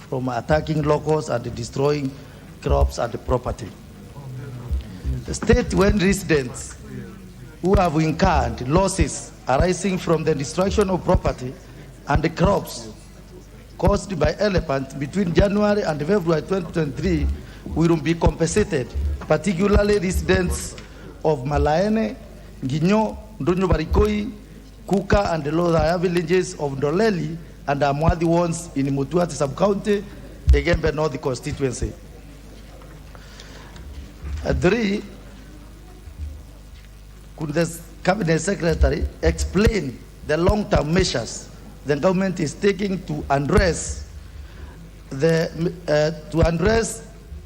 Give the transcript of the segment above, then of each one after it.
from attacking locals and destroying crops and property. State when residents who have incurred losses arising from the destruction of property and the crops caused by elephants between January and February 2023 will be compensated, particularly residents of Malaene, Ginyo, Ndonyo Barikoi, Kuka, and the lower villages of Ndoleli and Amwadi ones in Mutuati sub-county, Egembe North constituency. 3, could the Cabinet Secretary explain the long-term measures the government is taking to address the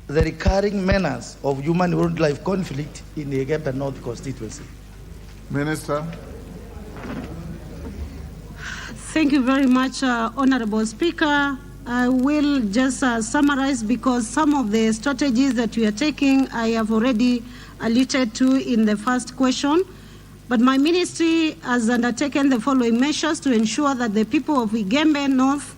recurring menace of human-wildlife conflict in the Egembe North constituency? Minister. Thank you very much, Honorable Speaker. I will just summarize, because some of the strategies that we are taking I have already alluded to in the first question. But my ministry has undertaken the following measures to ensure that the people of Egembe North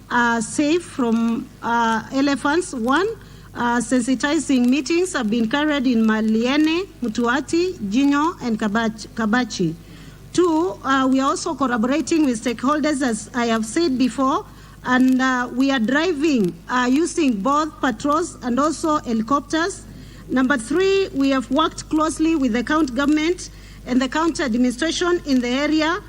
are safe from elephants. 1, sensitizing meetings have been carried in Maliene, Mutuati, Ginyo, and Kabachi. 2, we are also collaborating with stakeholders, as I have said before, and we are driving using both patrols and also helicopters. Number 3, we have worked closely with the county government and the county administration in the area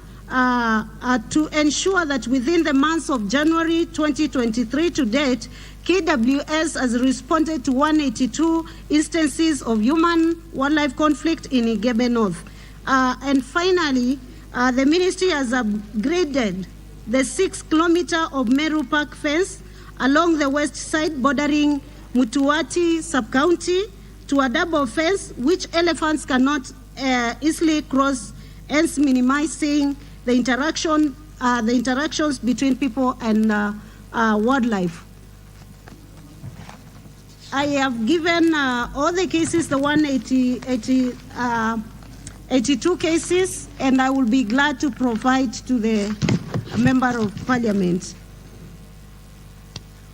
to ensure that within the months of January 2023 to date, KWS has responded to 182 instances of human-wildlife conflict in Egembe North. And finally, the ministry has upgraded the 6-kilometer of Meru Park fence along the west side bordering Mutuati sub-county to a double fence which elephants cannot easily cross, hence minimizing the interactions between people and wildlife. I have given all the cases, the 182 cases, and I will be glad to provide to the Member of Parliament.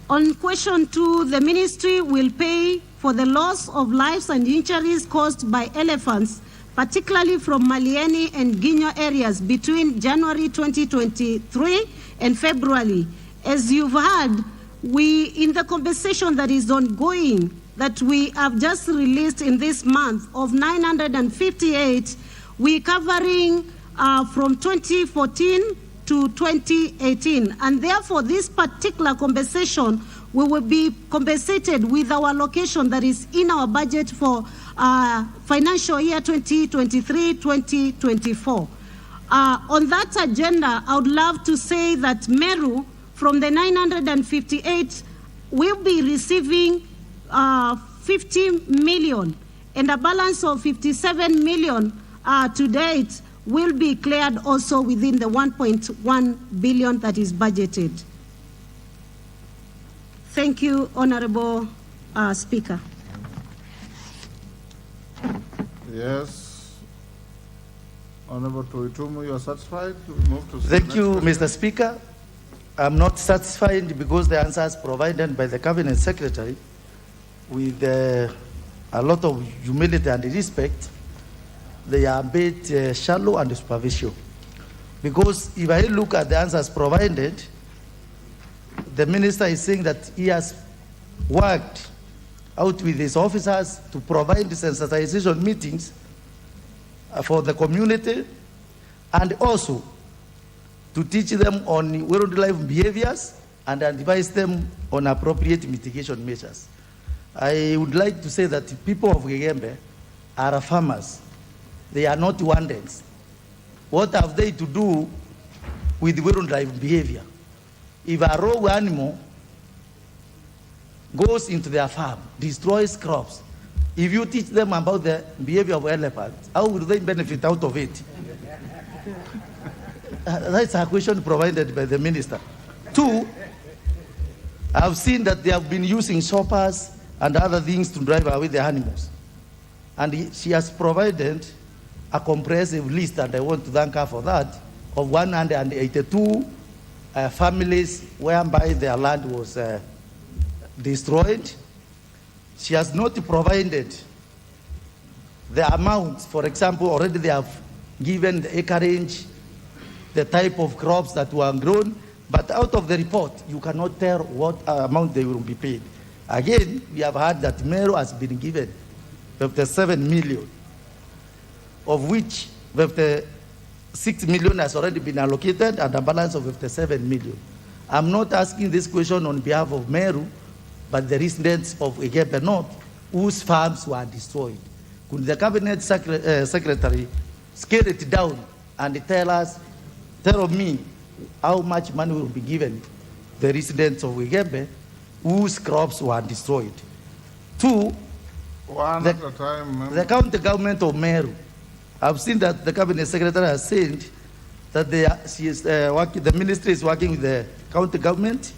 On question 2, the ministry will pay for the loss of lives and injuries caused by elephants, particularly from Malieni and Ginyo areas between January 2023 and February. As you've heard, in the compensation that is ongoing, that we have just released in this month of 958, we're covering from 2014 to 2018. And therefore, this particular compensation, we will be compensated with our allocation that is in our budget for financial year 2023-2024. On that agenda, I would love to say that Meru, from the 958, will be receiving 50 million, and a balance of 57 million to date will be cleared also within the 1.1 billion that is budgeted. Thank you, Honorable Speaker. Yes. Honorable Toitumu, you are satisfied? Move to Thank you, Mr. Speaker. I'm not satisfied because the answers provided by the Cabinet Secretary with a lot of humility and respect, they are a bit shallow and superficial. Because if I look at the answers provided, the minister is saying that he has worked out with his officers to provide sensitization meetings for the community, and also to teach them on wildlife behaviors and advise them on appropriate mitigation measures. I would like to say that the people of Egembe are farmers. They are not wanders. What have they to do with wildlife behavior? If a rogue animal goes into their farm, destroys crops, if you teach them about the behavior of elephants, how will they benefit out of it? That's a question provided by the minister. 2, I've seen that they have been using choppers and other things to drive away the animals. And she has provided a comprehensive list, and I want to thank her for that, of 182 families whereby their land was destroyed. She has not provided the amounts. For example, already they have given the acreage, the type of crops that were grown, but out of the report, you cannot tell what amount they will be paid. Again, we have heard that Meru has been given 57 million, of which 56 million has already been allocated and a balance of 57 million. I'm not asking this question on behalf of Meru, but the residents of Igembe North whose farms were destroyed. Could the cabinet secretary scale it down and tell me how much money will be given the residents of Igembe whose crops were destroyed? Two, One at a time, ma'am. the county government of Meru. I've seen that the cabinet secretary has said that the ministry is working with the county government,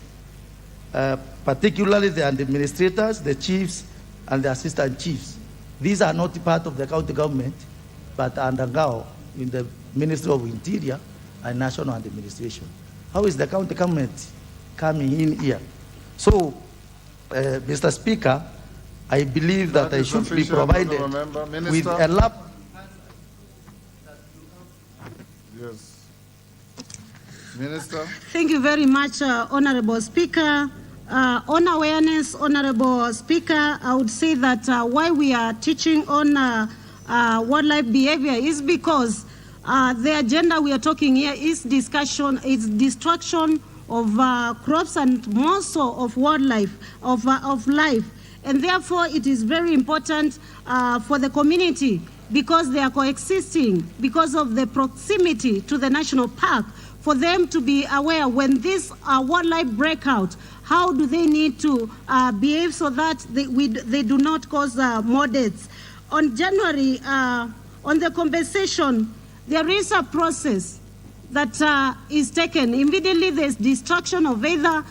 particularly the administrators, the chiefs, and the assistant chiefs. These are not part of the county government, but undergo in the Ministry of Interior and National Administration. How is the county government coming in here? So, Mr. Speaker, I believe that I should be provided with a lap. Yes. Minister. Thank you very much, Honorable Speaker. On awareness, Honorable Speaker, I would say that why we are teaching on wildlife behavior is because the agenda we are talking here is discussion, it's destruction of crops and more so of wildlife, of life. And therefore, it is very important for the community, because they are coexisting, because of the proximity to the national park, for them to be aware when this wildlife break out, how do they need to behave so that they do not cause more deaths. On January, on the compensation, there is a process that is taken. Immediately there's destruction of either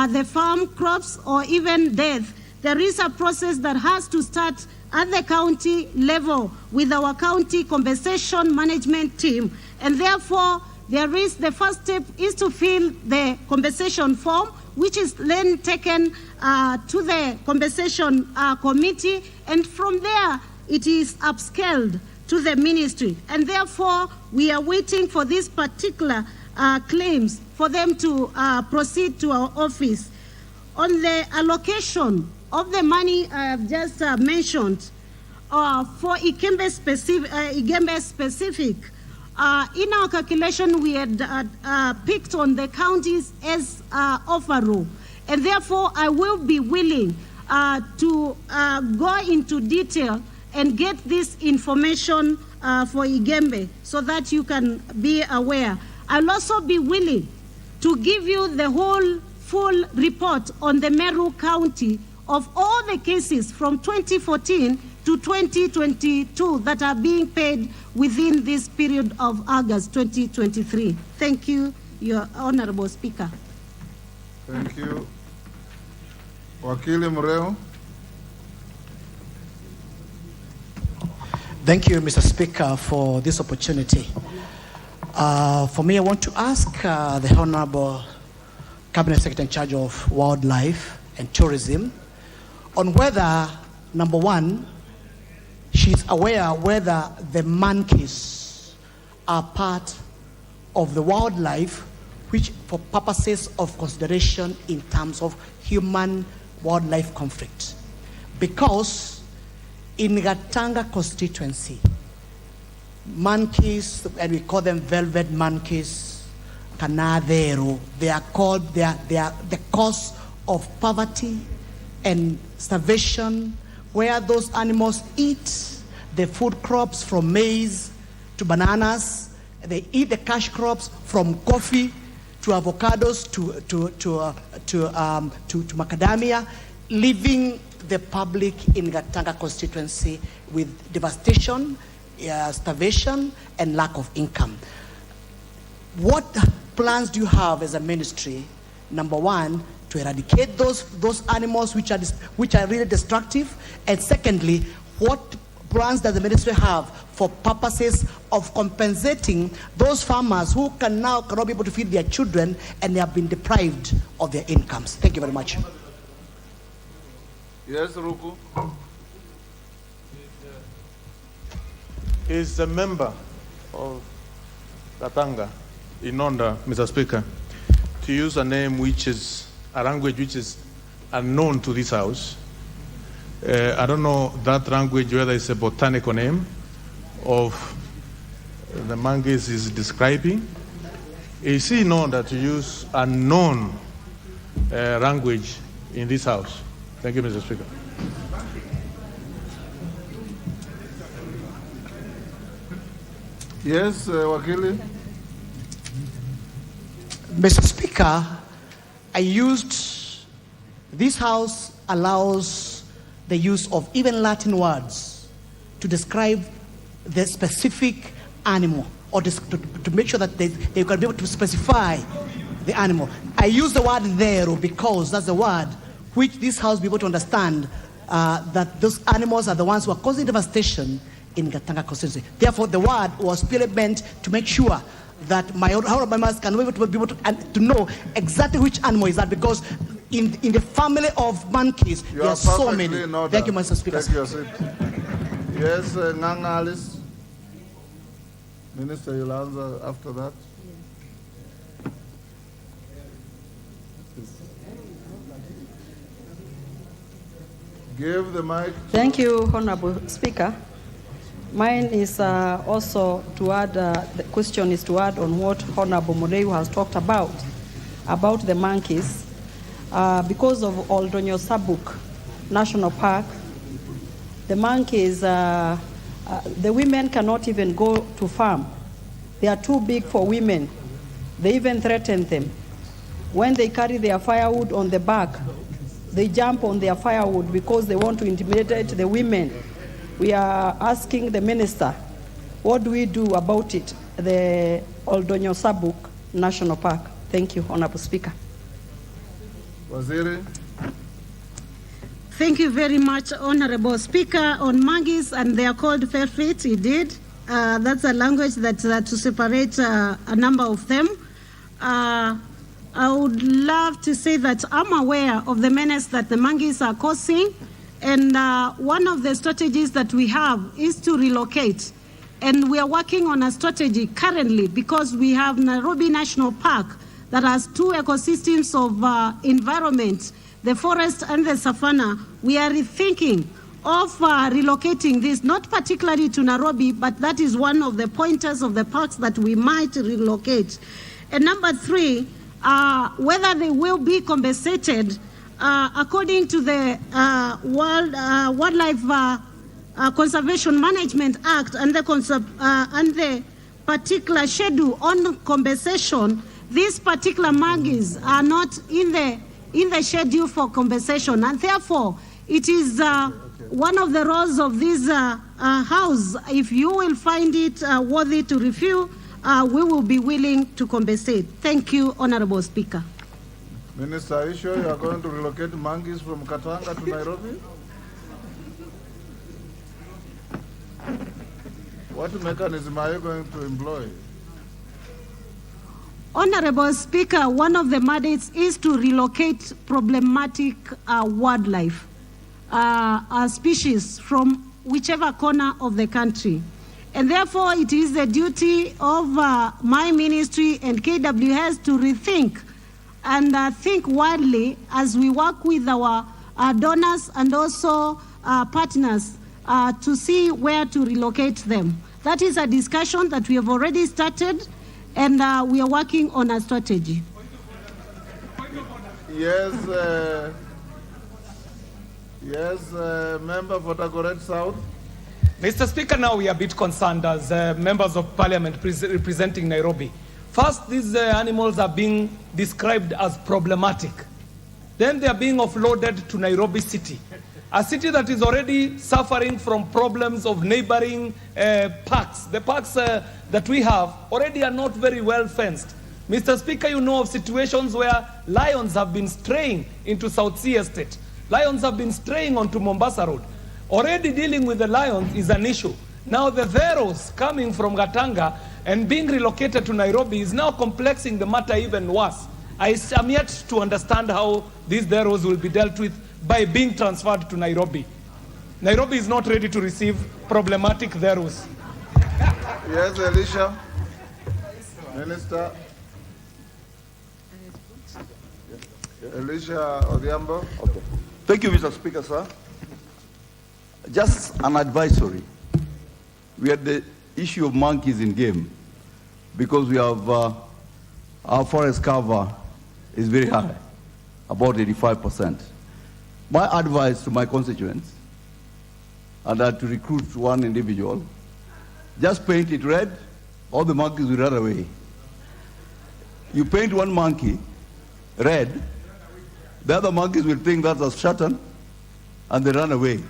the farm crops or even death. There is a process that has to start at the county level with our county compensation management team. And therefore, the first step is to fill the compensation form, which is then taken to the compensation committee. And from there, it is upscaled to the ministry. And therefore, we are waiting for these particular claims for them to proceed to our office. On the allocation of the money I have just mentioned, for Igembe specific, in our calculation we had picked on the counties as overall, and therefore I will be willing to go into detail and get this information for Igembe so that you can be aware. I'll also be willing to give you the whole full report on the Meru County of all the cases from 2014 to 2022 that are being paid within this period of August 2023. Thank you, Your Honorable Speaker. Thank you. Wakili Mreo. Thank you, Mr. Speaker, for this opportunity. For me, I want to ask the Honorable Cabinet Secretary in charge of Wildlife and Tourism on whether, number one, she's aware whether the monkeys are part of the wildlife, which for purposes of consideration in terms of human-wildlife conflict. Because in Gatanga constituency, monkeys, and we call them velvet monkeys, canadero, they are the cause of poverty and starvation, where those animals eat the food crops from maize to bananas, they eat the cash crops from coffee to avocados to macadamia, leaving the public in Gatanga constituency with devastation, starvation, and lack of income. What plans do you have as a ministry, number one, to eradicate those animals which are really destructive? And secondly, what plans does the ministry have for purposes of compensating those farmers who cannot be able to feed their children and they have been deprived of their incomes? Thank you very much. Yes, Ruku. Is a member of Katanga in order, Mr. Speaker, to use a name which is a language which is unknown to this House. I don't know that language, whether it's a botanical name of the monkeys is describing. Is he in order to use a known language in this House? Thank you, Mr. Speaker. Yes, Wakili. Mr. Speaker, this House allows the use of even Latin words to describe the specific animal or to make sure that they can be able to specify the animal. I use the word "thero" because that's the word which this House will be able to understand that those animals are the ones who are causing devastation in Gatanga constituency. Therefore, the word was purely meant to make sure that my honorable members can be able to know exactly which animal is that, because in the family of monkeys, there are so many. Thank you, Mr. Speaker. Take your seat. Yes, Ngang Alice. Minister, you'll answer after that. Give the mic. Thank you, Honorable Speaker. Mine is also to add, the question is to add on what Honorable Moreu has talked about the monkeys. Because of Oldonyo Sabuk National Park, the monkeys, the women cannot even go to farm. They are too big for women. They even threaten them. When they carry their firewood on the back, they jump on their firewood because they want to intimidate the women. We are asking the minister, what do we do about it, the Oldonyo Sabuk National Park? Thank you, Honorable Speaker. Waziri. Thank you very much, Honorable Speaker. On monkeys, and they are called ferfit, he did. That's a language that to separate a number of them. I would love to say that I'm aware of the menace that the monkeys are causing. And one of the strategies that we have is to relocate. And we are working on a strategy currently because we have Nairobi National Park that has two ecosystems of environment, the forest and the savanna. We are rethinking of relocating this, not particularly to Nairobi, but that is one of the pointers of the parks that we might relocate. And number three, whether they will be compensated according to the Wildlife Conservation Management Act and the particular schedule on compensation. These particular monkeys are not in the schedule for compensation, and therefore it is one of the roles of this House. If you will find it worthy to review, we will be willing to compensate. Thank you, Honorable Speaker. Minister, are you sure you are going to relocate monkeys from Katanga to Nairobi? What mechanism are you going to employ? Honorable Speaker, one of the mandates is to relocate problematic wildlife species from whichever corner of the country. And therefore, it is the duty of my ministry and KWS to rethink and think widely as we work with our donors and also partners to see where to relocate them. That is a discussion that we have already started, and we are working on a strategy. Yes, member for Dagoret South. Mr. Speaker, now we are a bit concerned as members of parliament representing Nairobi. First, these animals are being described as problematic. Then they are being offloaded to Nairobi city, a city that is already suffering from problems of neighboring parks. The parks that we have already are not very well fenced. Mr. Speaker, you know of situations where lions have been straying into South Sea Estate. Lions have been straying onto Mombasa Road. Already dealing with the lions is an issue. Now the Veros coming from Gatanga and being relocated to Nairobi is now complexing the matter even worse. I am yet to understand how these Veros will be dealt with by being transferred to Nairobi. Nairobi is not ready to receive problematic therus. Yes, Elisha. Minister. Elisha Odhiambo. Okay. Thank you, Mr. Speaker, sir. Just an advisory. We had the issue of monkeys in game because we have our forest cover is very high, about 85%. My advice to my constituents, and to recruit one individual, just paint it red, all the monkeys will run away. You paint one monkey red, the other monkeys will think that's a shaitan, and they run away.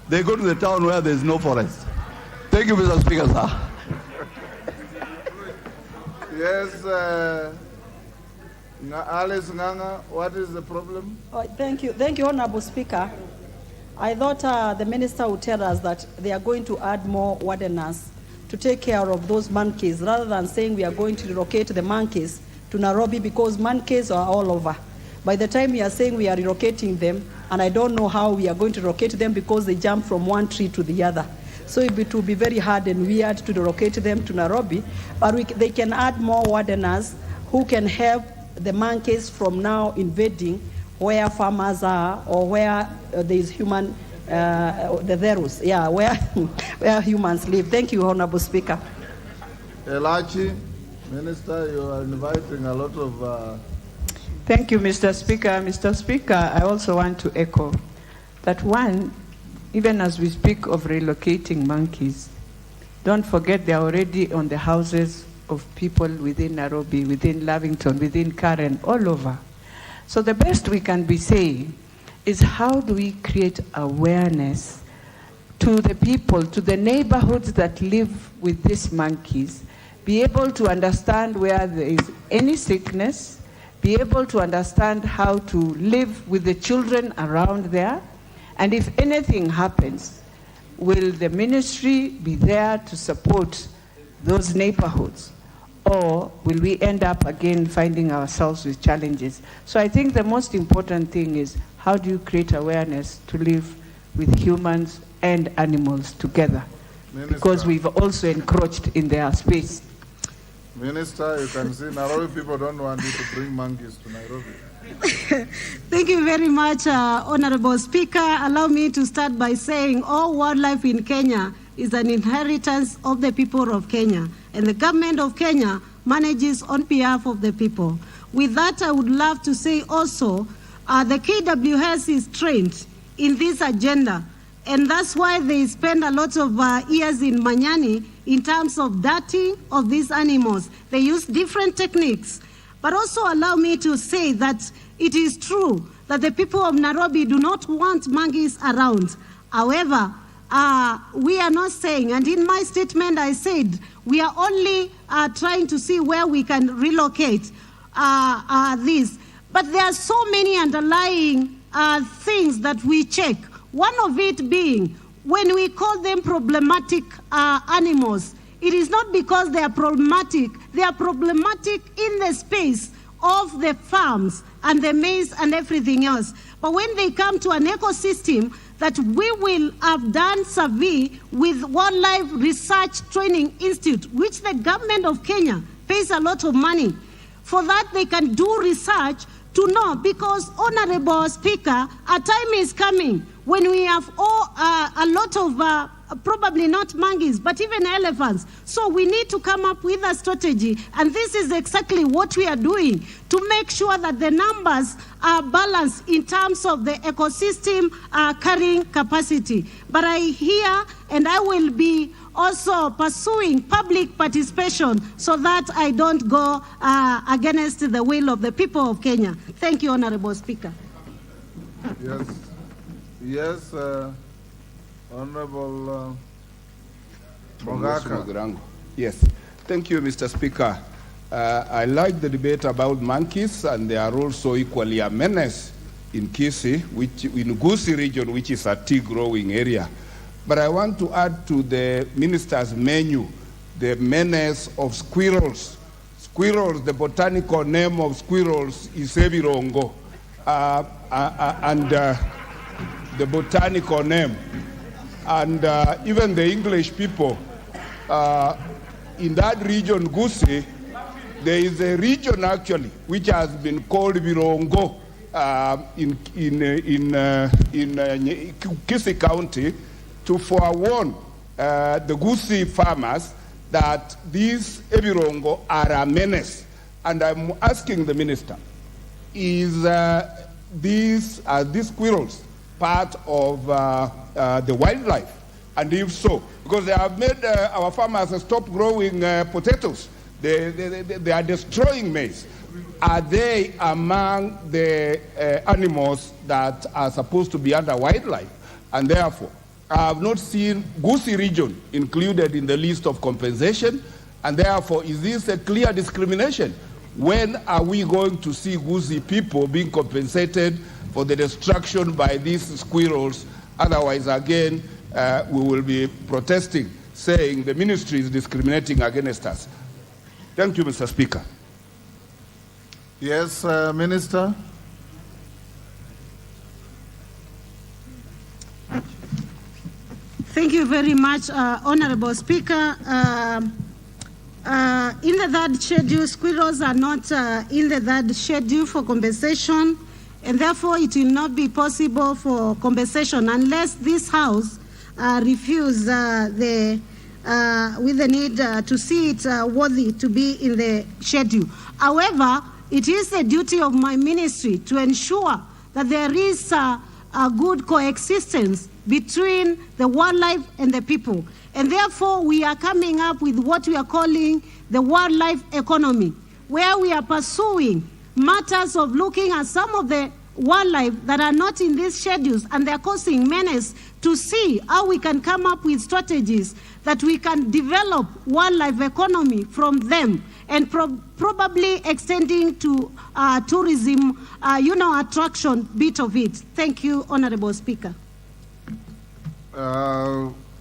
They go to the town where there's no forest. Thank you, Mr. Speaker, sir. Yes, Alice Nganga, what is the problem? Oh, thank you, Honorable Speaker. I thought the minister would tell us that they are going to add more wardeners to take care of those monkeys, rather than saying we are going to relocate the monkeys to Nairobi, because monkeys are all over. By the time we are saying we are relocating them, and I don't know how we are going to relocate them because they jump from one tree to the other. So it will be very hard and weird to relocate them to Nairobi, but they can add more wardeners who can help the monkeys from now invading where farmers are, or where there is human, the therus, yeah, where humans live. Thank you, Honorable Speaker. Elachi, Minister, you are inviting a lot of... Thank you, Mr. Speaker. Mr. Speaker, I also want to echo that one, even as we speak of relocating monkeys, don't forget they are already on the houses of people within Nairobi, within Lavington, within Karen, all over. So the best we can be saying is, how do we create awareness to the people, to the neighborhoods that live with these monkeys, be able to understand where there is any sickness, be able to understand how to live with the children around there, and if anything happens, will the ministry be there to support those neighborhoods? Or will we end up again finding ourselves with challenges? So I think the most important thing is, how do you create awareness to live with humans and animals together? Minister, because we've also encroached in their space. Minister, you can see Nairobi people don't want you to bring monkeys to Nairobi. Thank you very much, Honorable Speaker. Allow me to start by saying all wildlife in Kenya is an inheritance of the people of Kenya, and the government of Kenya manages on behalf of the people. With that, I would love to say also, the KWS is trained in this agenda, and that's why they spend a lot of years in Manyani in terms of darting of these animals. They use different techniques. But also allow me to say that it is true that the people of Nairobi do not want monkeys around. However, we are not saying, and in my statement I said, we are only trying to see where we can relocate this. But there are so many underlying things that we check. One of it being, when we call them problematic animals, it is not because they are problematic in the space of the farms and the maize and everything else. But when they come to an ecosystem that we will have done survey with Wildlife Research Training Institute, which the government of Kenya pays a lot of money. For that, they can do research to know, because, Honorable Speaker, a time is coming when we have a lot of probably not monkeys, but even elephants. So we need to come up with a strategy, and this is exactly what we are doing to make sure that the numbers are balanced in terms of the ecosystem carrying capacity. But I hear, and I will be also pursuing public participation so that I don't go against the will of the people of Kenya. Thank you, Honorable Speaker. Yes, Honorable Mogaka. Yes, thank you, Mr. Speaker. I like the debate about monkeys, and they are also equally a menace in Kisii, in Gusii region, which is a tea growing area. But I want to add to the minister's menu the menace of squirrels. Squirrels, the botanical name of squirrels is Evirongo. the botanical name. And even the English people in that region, Gusii, there is a region actually which has been called Virongo in Kisii County to forewarn the Gusii farmers that these Virongo are a menace. And I'm asking the minister, is these squirrels part of the wildlife? And if so, because they have made our farmers stop growing potatoes, they are destroying maize. Are they among the animals that are supposed to be under wildlife? And therefore, I have not seen Gusii region included in the list of compensation, and therefore, is this a clear discrimination? When are we going to see Gusii people being compensated for the destruction by these squirrels? Otherwise, again, we will be protesting, saying the ministry is discriminating against us. Thank you, Mr. Speaker. Yes, Minister. Thank you very much, Honorable Speaker. In the third schedule, squirrels are not in the third schedule for compensation, and therefore it will not be possible for compensation unless this House refuse with the need to see it worthy to be in the schedule. However, it is the duty of my ministry to ensure that there is a good coexistence between the wildlife and the people. And therefore, we are coming up with what we are calling the wildlife economy, where we are pursuing matters of looking at some of the wildlife that are not in these schedules and they're causing menace, to see how we can come up with strategies that we can develop wildlife economy from them, and probably extending to tourism, attraction bit of it. Thank you, Honorable Speaker.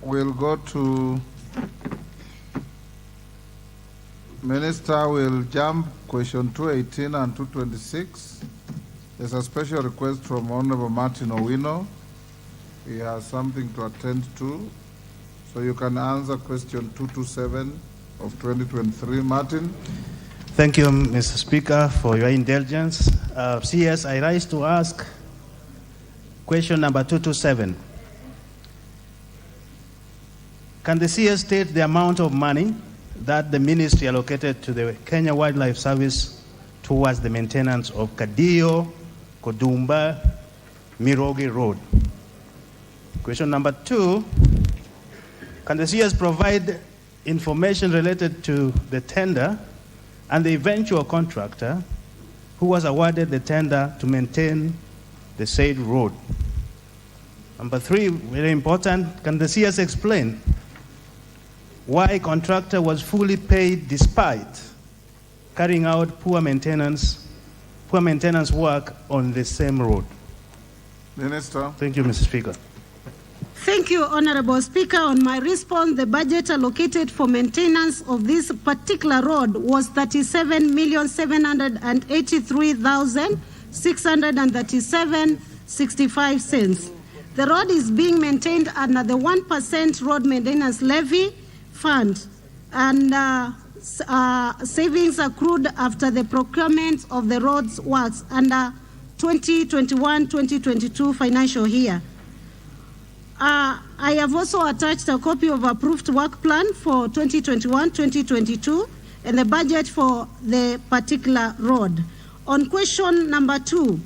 We'll go to Minister. Will jump question 218 and 226. There's a special request from Honorable Martin Owino. He has something to attend to. So you can answer question 227 of 2023. Martin. Thank you, Mr. Speaker, for your indulgence. CS, I rise to ask question number 227. Can the CS state the amount of money that the ministry allocated to the Kenya Wildlife Service towards the maintenance of Kadio, Kodumba, Mirogi Road? Question number 2, can the CS provide information related to the tender and the eventual contractor who was awarded the tender to maintain the said road? Number 3, very important, can the CS explain why contractor was fully paid despite carrying out poor maintenance work on the same road? Minister. Thank you, Mr. Speaker. Thank you, Honorable Speaker. On my response, the budget allocated for maintenance of this particular road was 37,783,637.65 cents. The road is being maintained under the 1% road maintenance levy fund, and savings accrued after the procurement of the roads works under 2021-2022 financial year. I have also attached a copy of approved work plan for 2021-2022 and the budget for the particular road. On question number 2,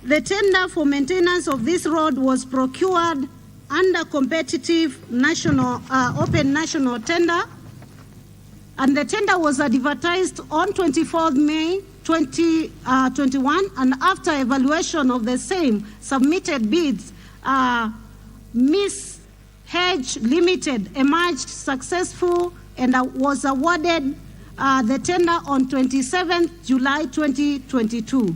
the tender for maintenance of this road was procured under competitive national open national tender, and the tender was advertised on 24th May 2021, and after evaluation of the same submitted bids, Miss Hedge Limited emerged successful and was awarded the tender on 27th July 2022.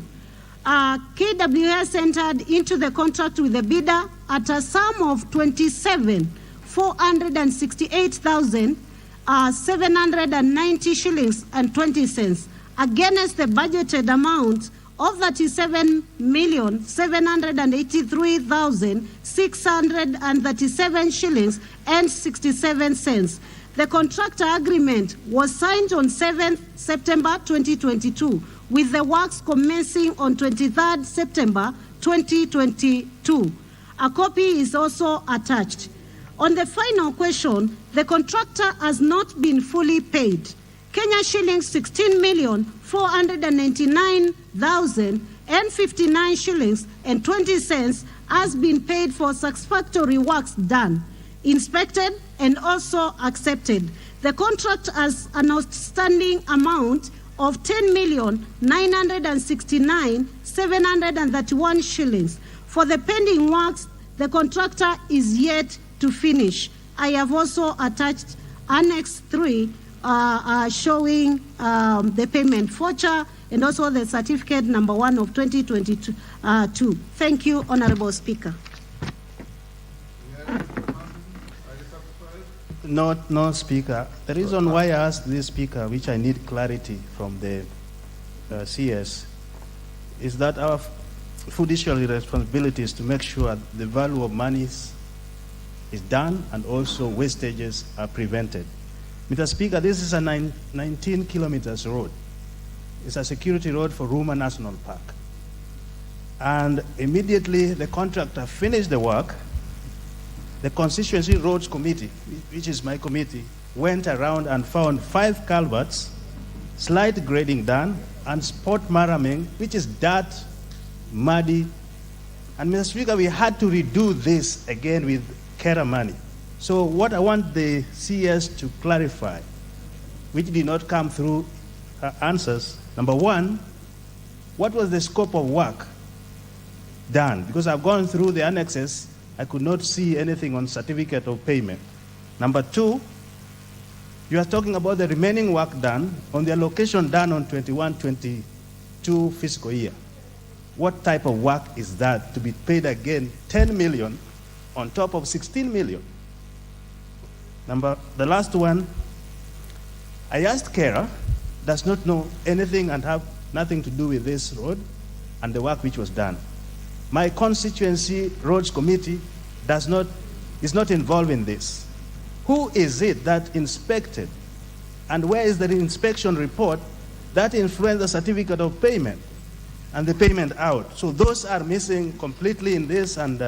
KWS entered into the contract with the bidder at a sum of 27,468,790 shillings and 20 cents against the budgeted amount of 37,783,637 shillings and 67 cents. The contractor agreement was signed on 7th September 2022, with the works commencing on 23rd September 2022. A copy is also attached. On the final question, the contractor has not been fully paid. Kenya shillings 16,499,059 shillings and 20 cents has been paid for satisfactory works done, inspected and also accepted. The contract has an outstanding amount of 10,969,731 shillings. For the pending works, the contractor is yet to finish. I have also attached Annex 3 showing the payment voucher and also the certificate number 1 of 2022. Thank you, Honorable Speaker. No, Speaker. The reason why I asked this, Speaker, which I need clarity from the CS, is that our fiduciary responsibility is to make sure the value of monies is done and also wastages are prevented. Mr. Speaker, this is a 19 kilometers road. It's a security road for Ruma National Park. And immediately the contractor finished the work, the Constituency Roads Committee, which is my committee, went around and found 5 culverts, slight grading done, and spot maraming, which is dirt, muddy. And Mr. Speaker, we had to redo this again with Kera money. So what I want the CS to clarify, which did not come through answers, number 1, what was the scope of work done? Because I've gone through the annexes, I could not see anything on certificate of payment. Number 2, you are talking about the remaining work done on the allocation done on 21-22 fiscal year. What type of work is that to be paid again 10 million on top of 16 million? The last one, I asked Kera, does not know anything and have nothing to do with this road and the work which was done. My constituency roads committee is not involved in this. Who is it that inspected? And where is the inspection report that influenced the certificate of payment and the payment out? So those are missing completely in this, and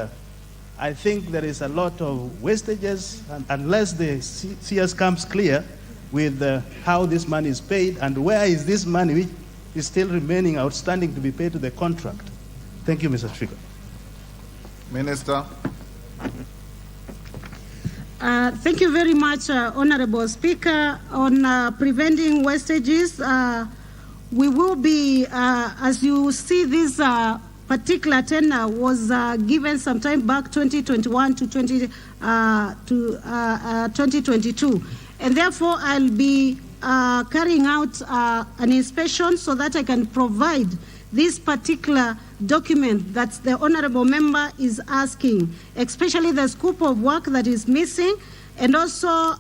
I think there is a lot of wastages, and unless the CS comes clear with how this money is paid and where is this money which is still remaining outstanding to be paid to the contract. Thank you, Mr. Speaker. Minister. Thank you very much, Honorable Speaker. On preventing wastages, we will be, as you see, this particular tender was given sometime back 2021 to 2022. And therefore, I'll be carrying out an inspection so that I can provide this particular document that the honorable member is asking, especially the scope of work that is missing, and also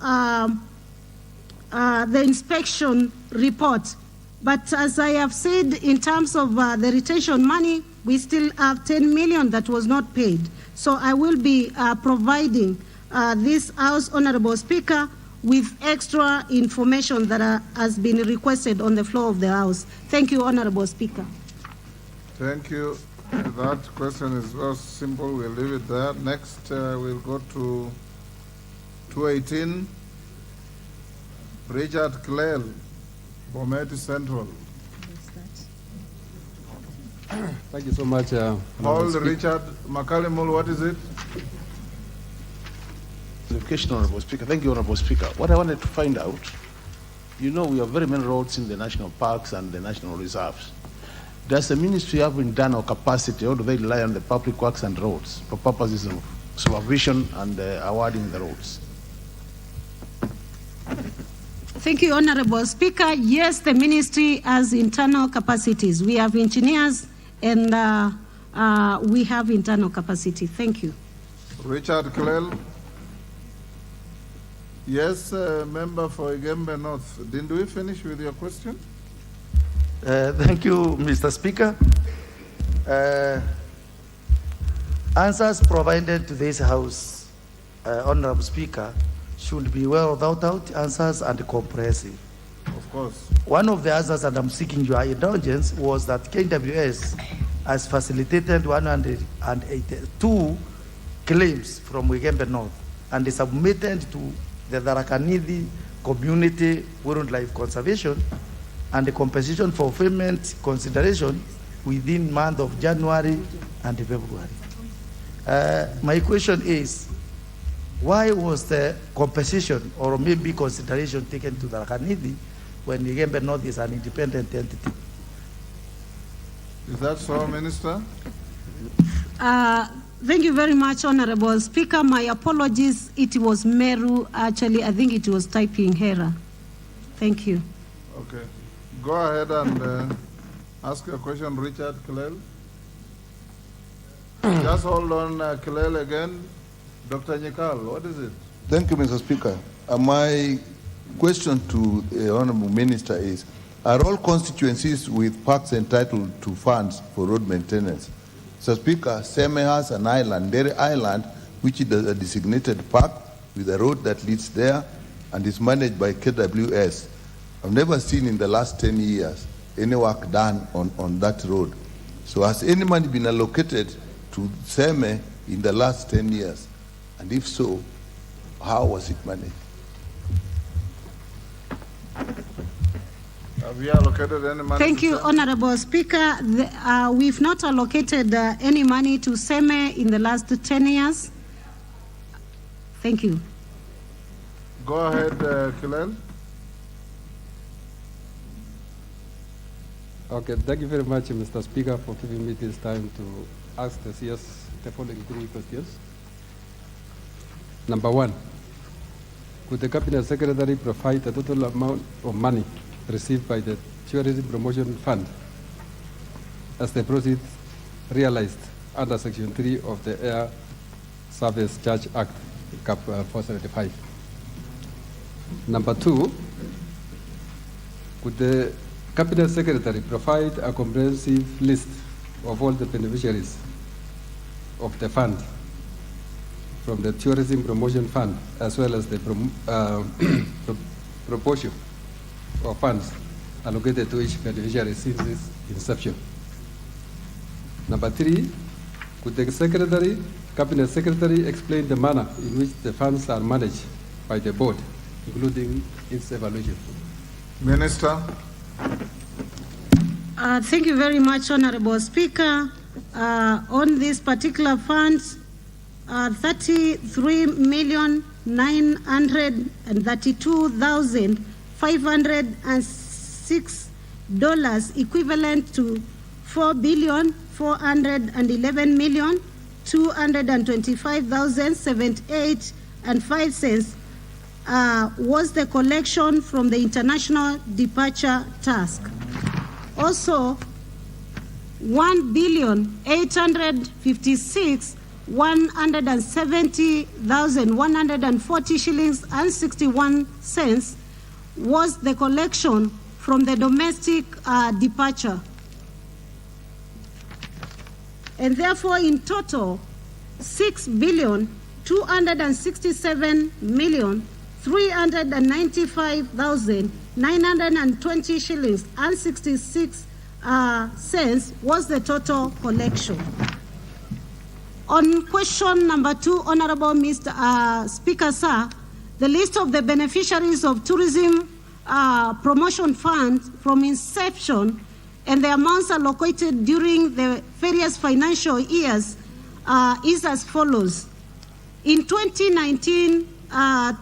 the inspection report. But as I have said, in terms of the retention money, we still have 10 million that was not paid. So I will be providing this House, Honorable Speaker, with extra information that has been requested on the floor of the House. Thank you, Honorable Speaker. Thank you. That question is very simple. We'll leave it there. Next, we'll go to 218. Richard Clell, Bomet Central. Thank you so much. Hold Richard Makalimul, what is it? Clarification, Honorable Speaker. Thank you, Honorable Speaker. What I wanted to find out, you know, we have very many roads in the national parks and the national reserves. Does the ministry have internal capacity, or do they rely on the public works and roads for purposes of supervision and awarding the roads? Thank you, Honorable Speaker. Yes, the ministry has internal capacities. We have engineers and we have internal capacity. Thank you. Richard Clell. Yes, member for Igembe North. Didn't we finish with your question? Thank you, Mr. Speaker. Answers provided to this House, Honorable Speaker, should be well without out answers and comprehensive. Of course. One of the answers, and I'm seeking your indulgence, was that KWS has facilitated 182 claims from Wigembe North and is submitted to the Tharaka-Nithi Community Wildlife Conservation and the compensation for payment consideration within month of January and February. My question is, why was the compensation or maybe consideration taken to Tharaka-Nithi when Wigembe North is an independent entity? Is that so, Minister? Thank you very much, Honorable Speaker. My apologies. It was Meru. Actually, I think it was typing error. Thank you. Okay. Go ahead and ask your question, Richard Kilel. Just hold on, Kilel, again. Dr. Nyekal, what is it? Thank you, Mr. Speaker. My question to the Honorable Minister is, are all constituencies with parks entitled to funds for road maintenance? Mr. Speaker, Seme has an island, Dere Island, which is a designated park with a road that leads there and is managed by KWS. I've never seen in the last 10 years any work done on that road. So has any money been allocated to Seme in the last 10 years? And if so, how was it managed? Have you allocated any money? Thank you, Honorable Speaker. We've not allocated any money to Seme in the last 10 years. Thank you. Go ahead, Kilel. Okay, thank you very much, Mr. Speaker, for giving me this time to ask the CS the following 3 questions. Number 1, could the Cabinet Secretary provide the total amount of money received by the Tourism Promotion Fund as the proceeds realized under Section 3 of the Air Service Charge Act, Cap 475? Number 2, could the Cabinet Secretary provide a comprehensive list of all the beneficiaries of the fund from the Tourism Promotion Fund, as well as the proportion of funds allocated to each beneficiary since its inception? Number 3, could the Cabinet Secretary explain the manner in which the funds are managed by the board, including its evaluation? Minister. Thank you very much, Honorable Speaker. On this particular fund, $33,932,506, equivalent to $4,411,225,078.05, was the collection from the International Departure Task. Also, $1,856,170,140 shillings and 61 cents was the collection from the domestic departure. And therefore, in total, 6,267,395,920 shillings and 66 cents was the total collection. On question number 2, Honorable Mr. Speaker, sir, the list of the beneficiaries of Tourism Promotion Fund from inception and the amounts allocated during the various financial years is as follows. In 2019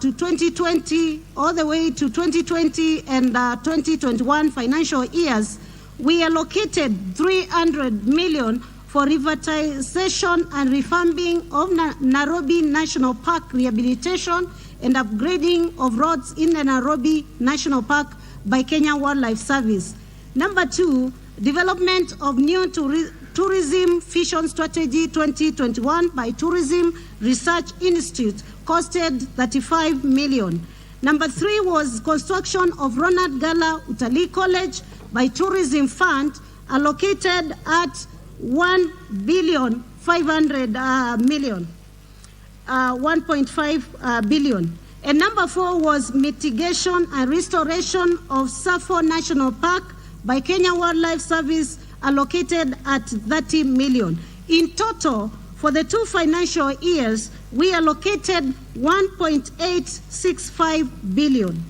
to 2020, all the way to 2020 and 2021 financial years, we allocated 300 million for revitalization and revamping of Nairobi National Park rehabilitation and upgrading of roads in the Nairobi National Park by Kenya Wildlife Service. Number 2, development of new tourism vision strategy 2021 by Tourism Research Institute, costed 35 million. Number 3 was construction of Ronald Gala Utalii College, by Tourism Fund allocated at 1.5 billion. And number 4 was mitigation and restoration of Safo National Park by Kenya Wildlife Service, allocated at 30 million. In total, for the 2 financial years, we allocated 1.865 billion.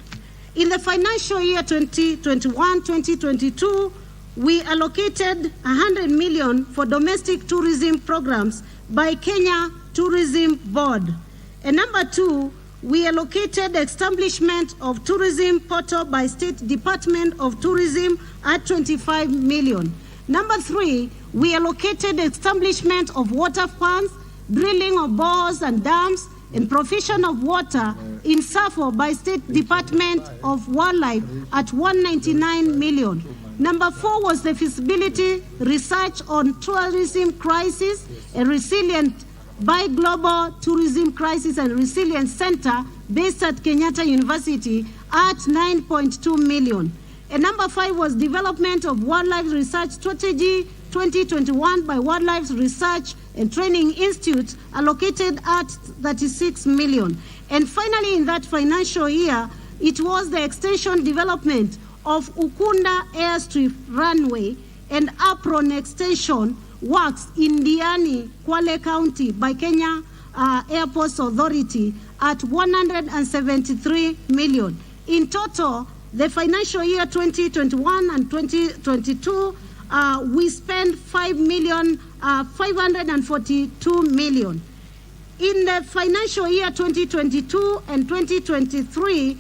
In the financial year 2021-2022, we allocated 100 million for domestic tourism programs by Kenya Tourism Board. And number 2, we allocated establishment of tourism portal by State Department of Tourism at 25 million. Number 3, we allocated establishment of water funds, drilling of bores and dams, and provision of water in Safo by State Department of Wildlife at 199 million. Number 4 was the feasibility research on tourism crisis and resilient by Global Tourism Crisis and Resilience Center based at Kenyatta University at 9.2 million. And number 5 was development of wildlife research strategy 2021 by Wildlife Research and Training Institute, allocated at 36 million. And finally, in that financial year, it was the extension development of Ukunda Airstrip Runway and apron extension works in Diani, Kwale County by Kenya Airports Authority at 173 million. In total, the financial year 2021 and 2022, we spent 5,542 million. In the financial year 2022 and 2023,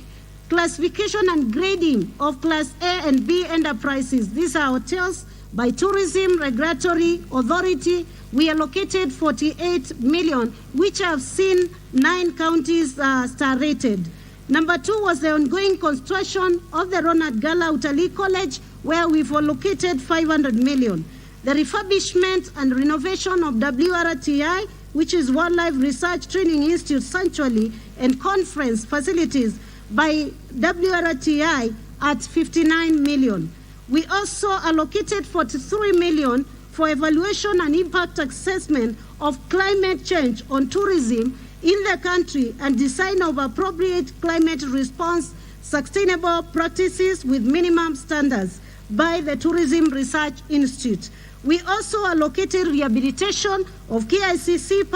classification and grading of Class A and B enterprises, these are hotels, by Tourism Regulatory Authority, we allocated 48 million, which have seen 9 counties star rated. Number 2 was the ongoing construction of the Ronald Gala Utalii College, where we've allocated 500 million. The refurbishment and renovation of WRTI, which is Wildlife Research Training Institute Sanctuary and Conference Facilities by WRTI at 59 million. We also allocated 43 million for evaluation and impact assessment of climate change on tourism in the country and design of appropriate climate response sustainable practices with minimum standards by the Tourism Research Institute. We also allocated rehabilitation of KICC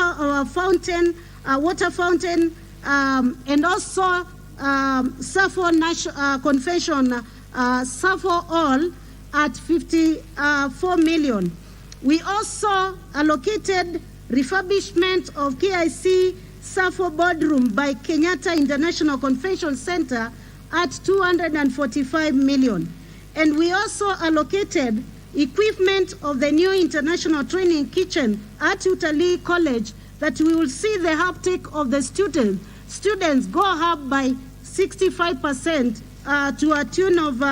fountain, water fountain, and also Safo Convention, Safo All at 54 million. We also allocated refurbishment of KIC Safo Boardroom by Kenyatta International Convention Center at 245 million. And we also allocated equipment of the new international training kitchen at Utalii College that we will see the uptake of the students go up by 65% to a tune of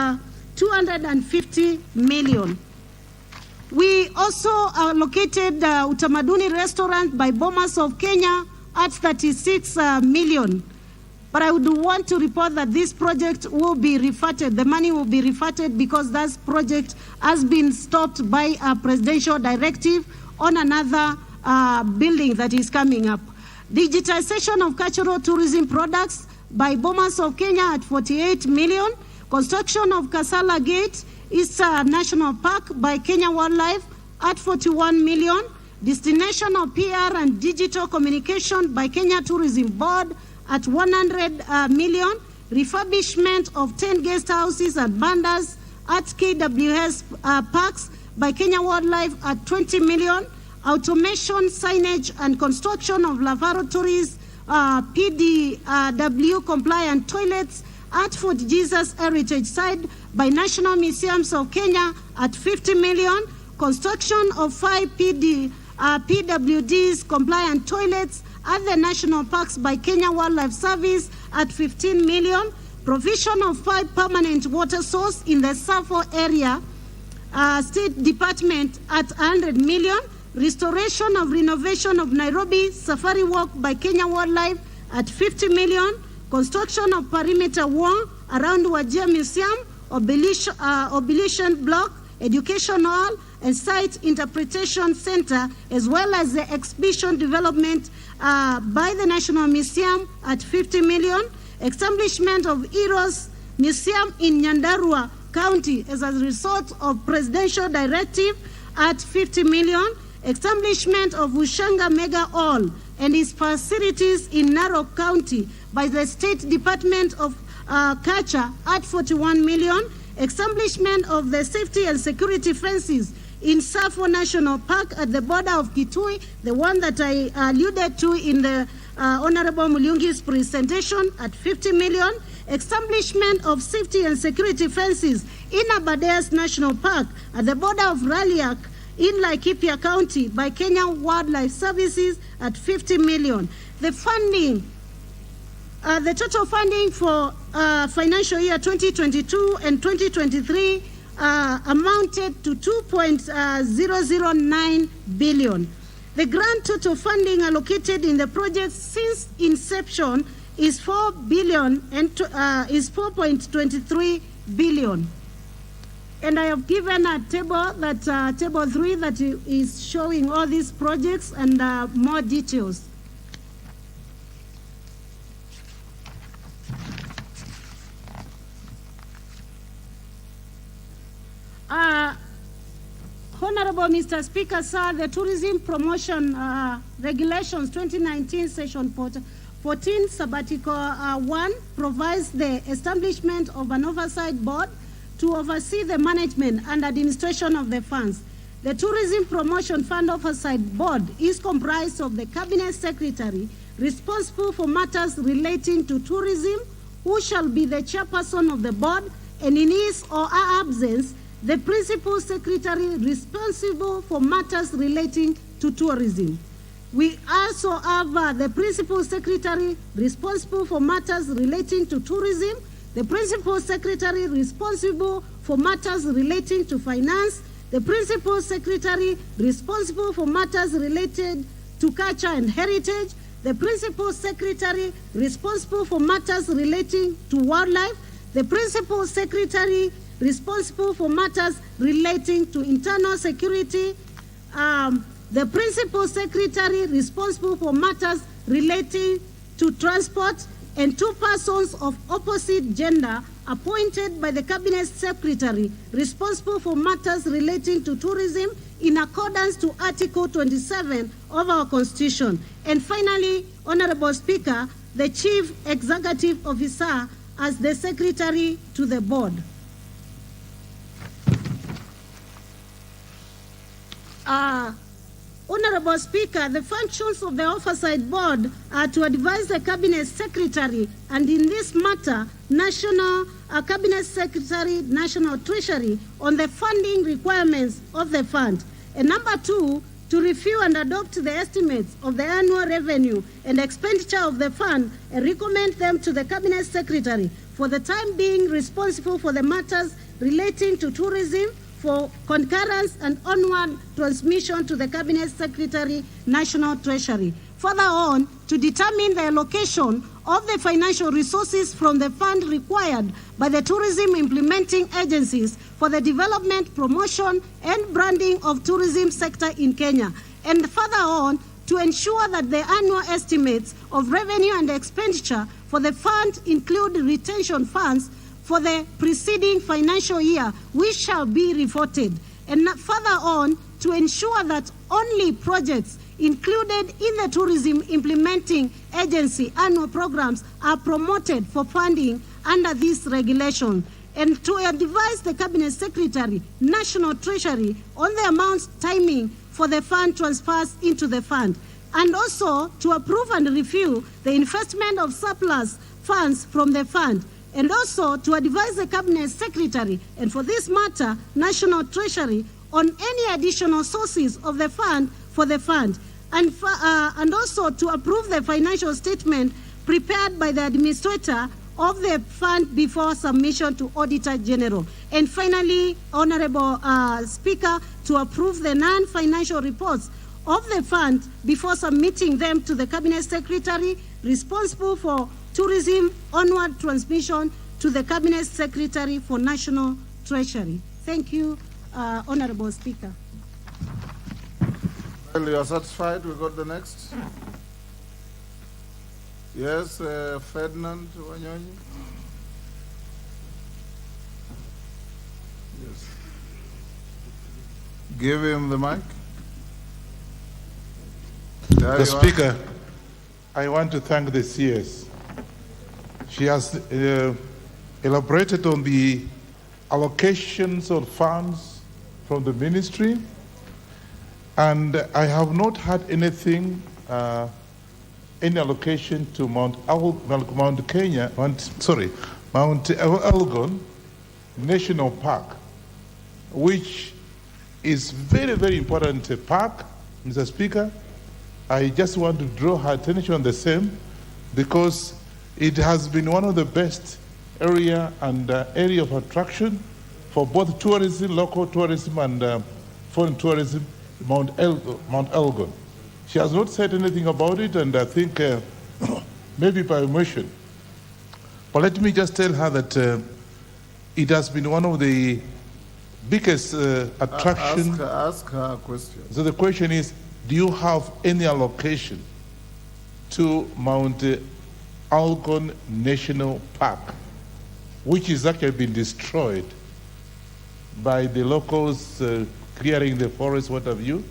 250 million. We also allocated Utamaduni Restaurant by Bomas of Kenya at 36 million. But I would want to report that this project will be reverted. The money will be reverted because that project has been stopped by a presidential directive on another building that is coming up. Digitization of cultural tourism products by Bomas of Kenya at 48 million. Construction of Kasala Gate East National Park by Kenya Wildlife at 41 million. Destination of PR and digital communication by Kenya Tourism Board at 100 million. Refurbishment of 10 guest houses and bandas at KWS Parks by Kenya Wildlife at 20 million. Automation, signage, and construction of laboratories, PDW compliant toilets at Fort Jesus Heritage Site by National Museums of Kenya at 50 million. Construction of 5 PWDs compliant toilets at the national parks by Kenya Wildlife Service at 15 million. Provision of 5 permanent water source in the Safo area, State Department at 100 million. Restoration of renovation of Nairobi Safari Walk by Kenya Wildlife at 50 million. Construction of perimeter wall around Wajir Museum obligation block, educational and site interpretation center, as well as the exhibition development by the National Museum at 50 million, establishment of Eros Museum in Nyandarua County as a result of presidential directive at 50 million, establishment of Ushanga Mega Hall and its facilities in Narok County by the State Department of Culture at 41 million, establishment of the safety and security fences in Safo National Park at the border of Kitui, the one that I alluded to in the Honorable Mulungi's presentation at 50 million, establishment of safety and security fences in Aberdares National Park at the border of Raliak in Laikipia County by Kenya Wildlife Services at 50 million. The funding, the total funding for financial year 2022 and 2023 amounted to 2.009 billion. The grand total funding allocated in the project since inception is 4 billion and is 4.23 billion. And I have given a table, that table 3, that is showing all these projects and more details. Honorable Mr. Speaker, sir, the Tourism Promotion Regulations 2019 Session 14 Sabbatical 1 provides the establishment of an oversight board to oversee the management and administration of the funds. The Tourism Promotion Fund Oversight Board is comprised of the Cabinet Secretary responsible for matters relating to tourism, who shall be the chairperson of the board, and in his or her absence, the Principal Secretary responsible for matters relating to tourism. We also have the Principal Secretary responsible for matters relating to tourism, the Principal Secretary responsible for matters relating to finance, the Principal Secretary responsible for matters related to culture and heritage, the Principal Secretary responsible for matters relating to wildlife, the Principal Secretary responsible for matters relating to internal security, the Principal Secretary responsible for matters relating to transport, and 2 persons of opposite gender appointed by the Cabinet Secretary responsible for matters relating to tourism in accordance to Article 27 of our Constitution. And finally, Honorable Speaker, the Chief Executive Officer as the Secretary to the Board. Honorable Speaker, the functions of the Oversight Board are to advise the Cabinet Secretary, and in this matter, Cabinet Secretary, National Treasury, on the funding requirements of the fund. And number 2, to review and adopt the estimates of the annual revenue and expenditure of the fund and recommend them to the Cabinet Secretary, for the time being responsible for the matters relating to tourism, for concurrence and onward transmission to the Cabinet Secretary, National Treasury. Further on, to determine the allocation of the financial resources from the fund required by the tourism implementing agencies for the development, promotion, and branding of tourism sector in Kenya. And further on, to ensure that the annual estimates of revenue and expenditure for the fund include retention funds for the preceding financial year, which shall be reported. And further on, to ensure that only projects included in the tourism implementing agency annual programs are promoted for funding under this regulation. And to advise the Cabinet Secretary, National Treasury, on the amounts timing for the fund transfers into the fund. And also to approve and review the investment of surplus funds from the fund. And also to advise the Cabinet Secretary, and for this matter, National Treasury, on any additional sources of the fund for the fund, and also to approve the financial statement prepared by the administrator of the fund before submission to Auditor General. And finally, Honorable Speaker, to approve the non-financial reports of the fund before submitting them to the Cabinet Secretary responsible for tourism onward transmission to the Cabinet Secretary for National Treasury. Thank you, Honorable Speaker. Well, you are satisfied? We got the next. Yes, Ferdinand Wanyonyi. Yes. Give him the mic. There The you are. Speaker, I want to thank the CS. She has elaborated on the allocations of funds from the ministry, and I have not had anything, any allocation to Mount Elgon National Park, which is very, very important park, Mr. Speaker. I just want to draw her attention on the same, because it has been one of the best area and area of attraction for both tourism, local tourism, and foreign tourism, Mount Elgon. She has not said anything about it, and I think maybe by omission. But let me just tell her that it has been one of the biggest attraction. Ask her a question. So the question is, do you have any allocation to Mount Elgon National Park, which is actually been destroyed by the locals clearing the forest, what have you?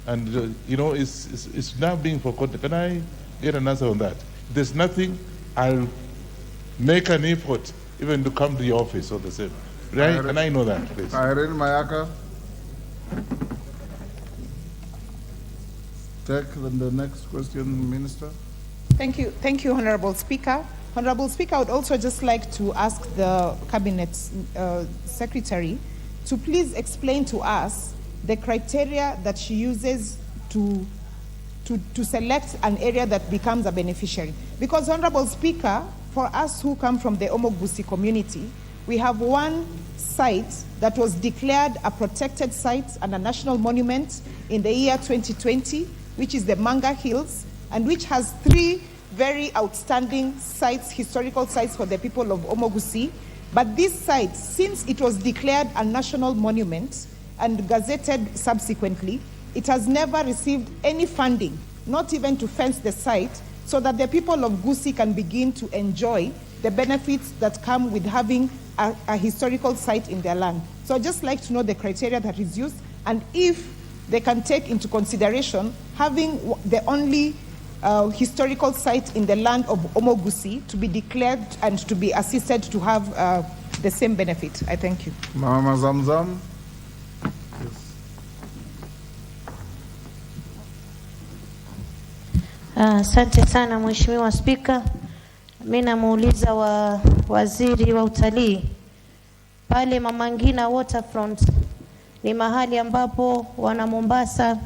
And, you know, it's now being forgotten. Can I get an answer on that? If there's nothing, I'll make an effort even to come to the office or the same. Right? Can I know that, please? Irene Mayaka. Take the next question, Minister. Thank you, Honorable Speaker. Honorable Speaker, I would also just like to ask the Cabinet Secretary to please explain to us the criteria that she uses to select an area that becomes a beneficiary. Because, Honorable Speaker, for us who come from the Omogusi community, we have one site that was declared a protected site and a national monument in the year 2020, which is the Manga Hills, and which has 3 very outstanding sites, historical sites for the people of Omogusi. But this site, since it was declared a national monument and gazetted subsequently, it has never received any funding, not even to fence the site, so that the people of Gusii can begin to enjoy the benefits that come with having a historical site in their land. So I'd just like to know the criteria that is used, and if they can take into consideration having the only historical site in the land of Omogusi to be declared and to be assisted to have the same benefit. I thank you. Mama Zamzam. Asante sana Mheshimiwa Spika. Mimi namuuliza waziri wa utalii, pale Mama Ngina Waterfront ni mahali ambapo wana Mombasa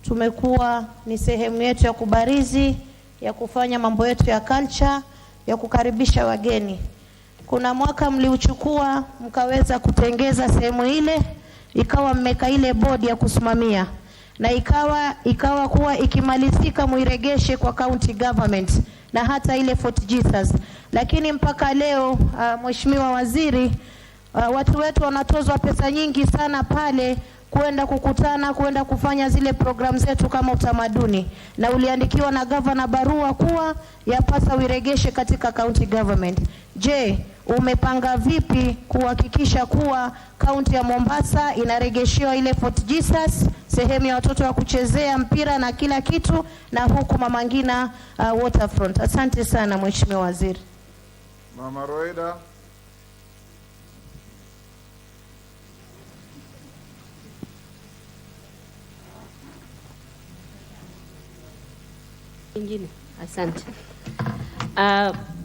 tumekuwa ni sehemu yetu ya kubarizi, ya kufanya mambo yetu ya culture, ya kukaribisha wageni. Kuna mwaka mliuchukua mkaweza kutengeza sehemu ile, ikawa mmeka ile bodi ya kusimamia, na ikawa kuwa ikimalizika muiregeshe kwa county government na hata ile Fort Jesus. Lakini mpaka leo Mheshimiwa Waziri, watu wetu wanatozwa pesa nyingi sana pale kwenda kukutana, kwenda kufanya zile program zetu kama utamaduni, na uliandikiwa na governor barua kuwa yapasa uiregeshe katika county government. Je, umepanga vipi kuhakikisha kuwa county ya Mombasa inaregeshewa ile Fort Jesus, sehemu ya watoto wa kuchezea mpira na kila kitu, na huku Mama Ngina Waterfront? Asante sana Mheshimiwa Waziri. Mama Roida. Ingine. Asante.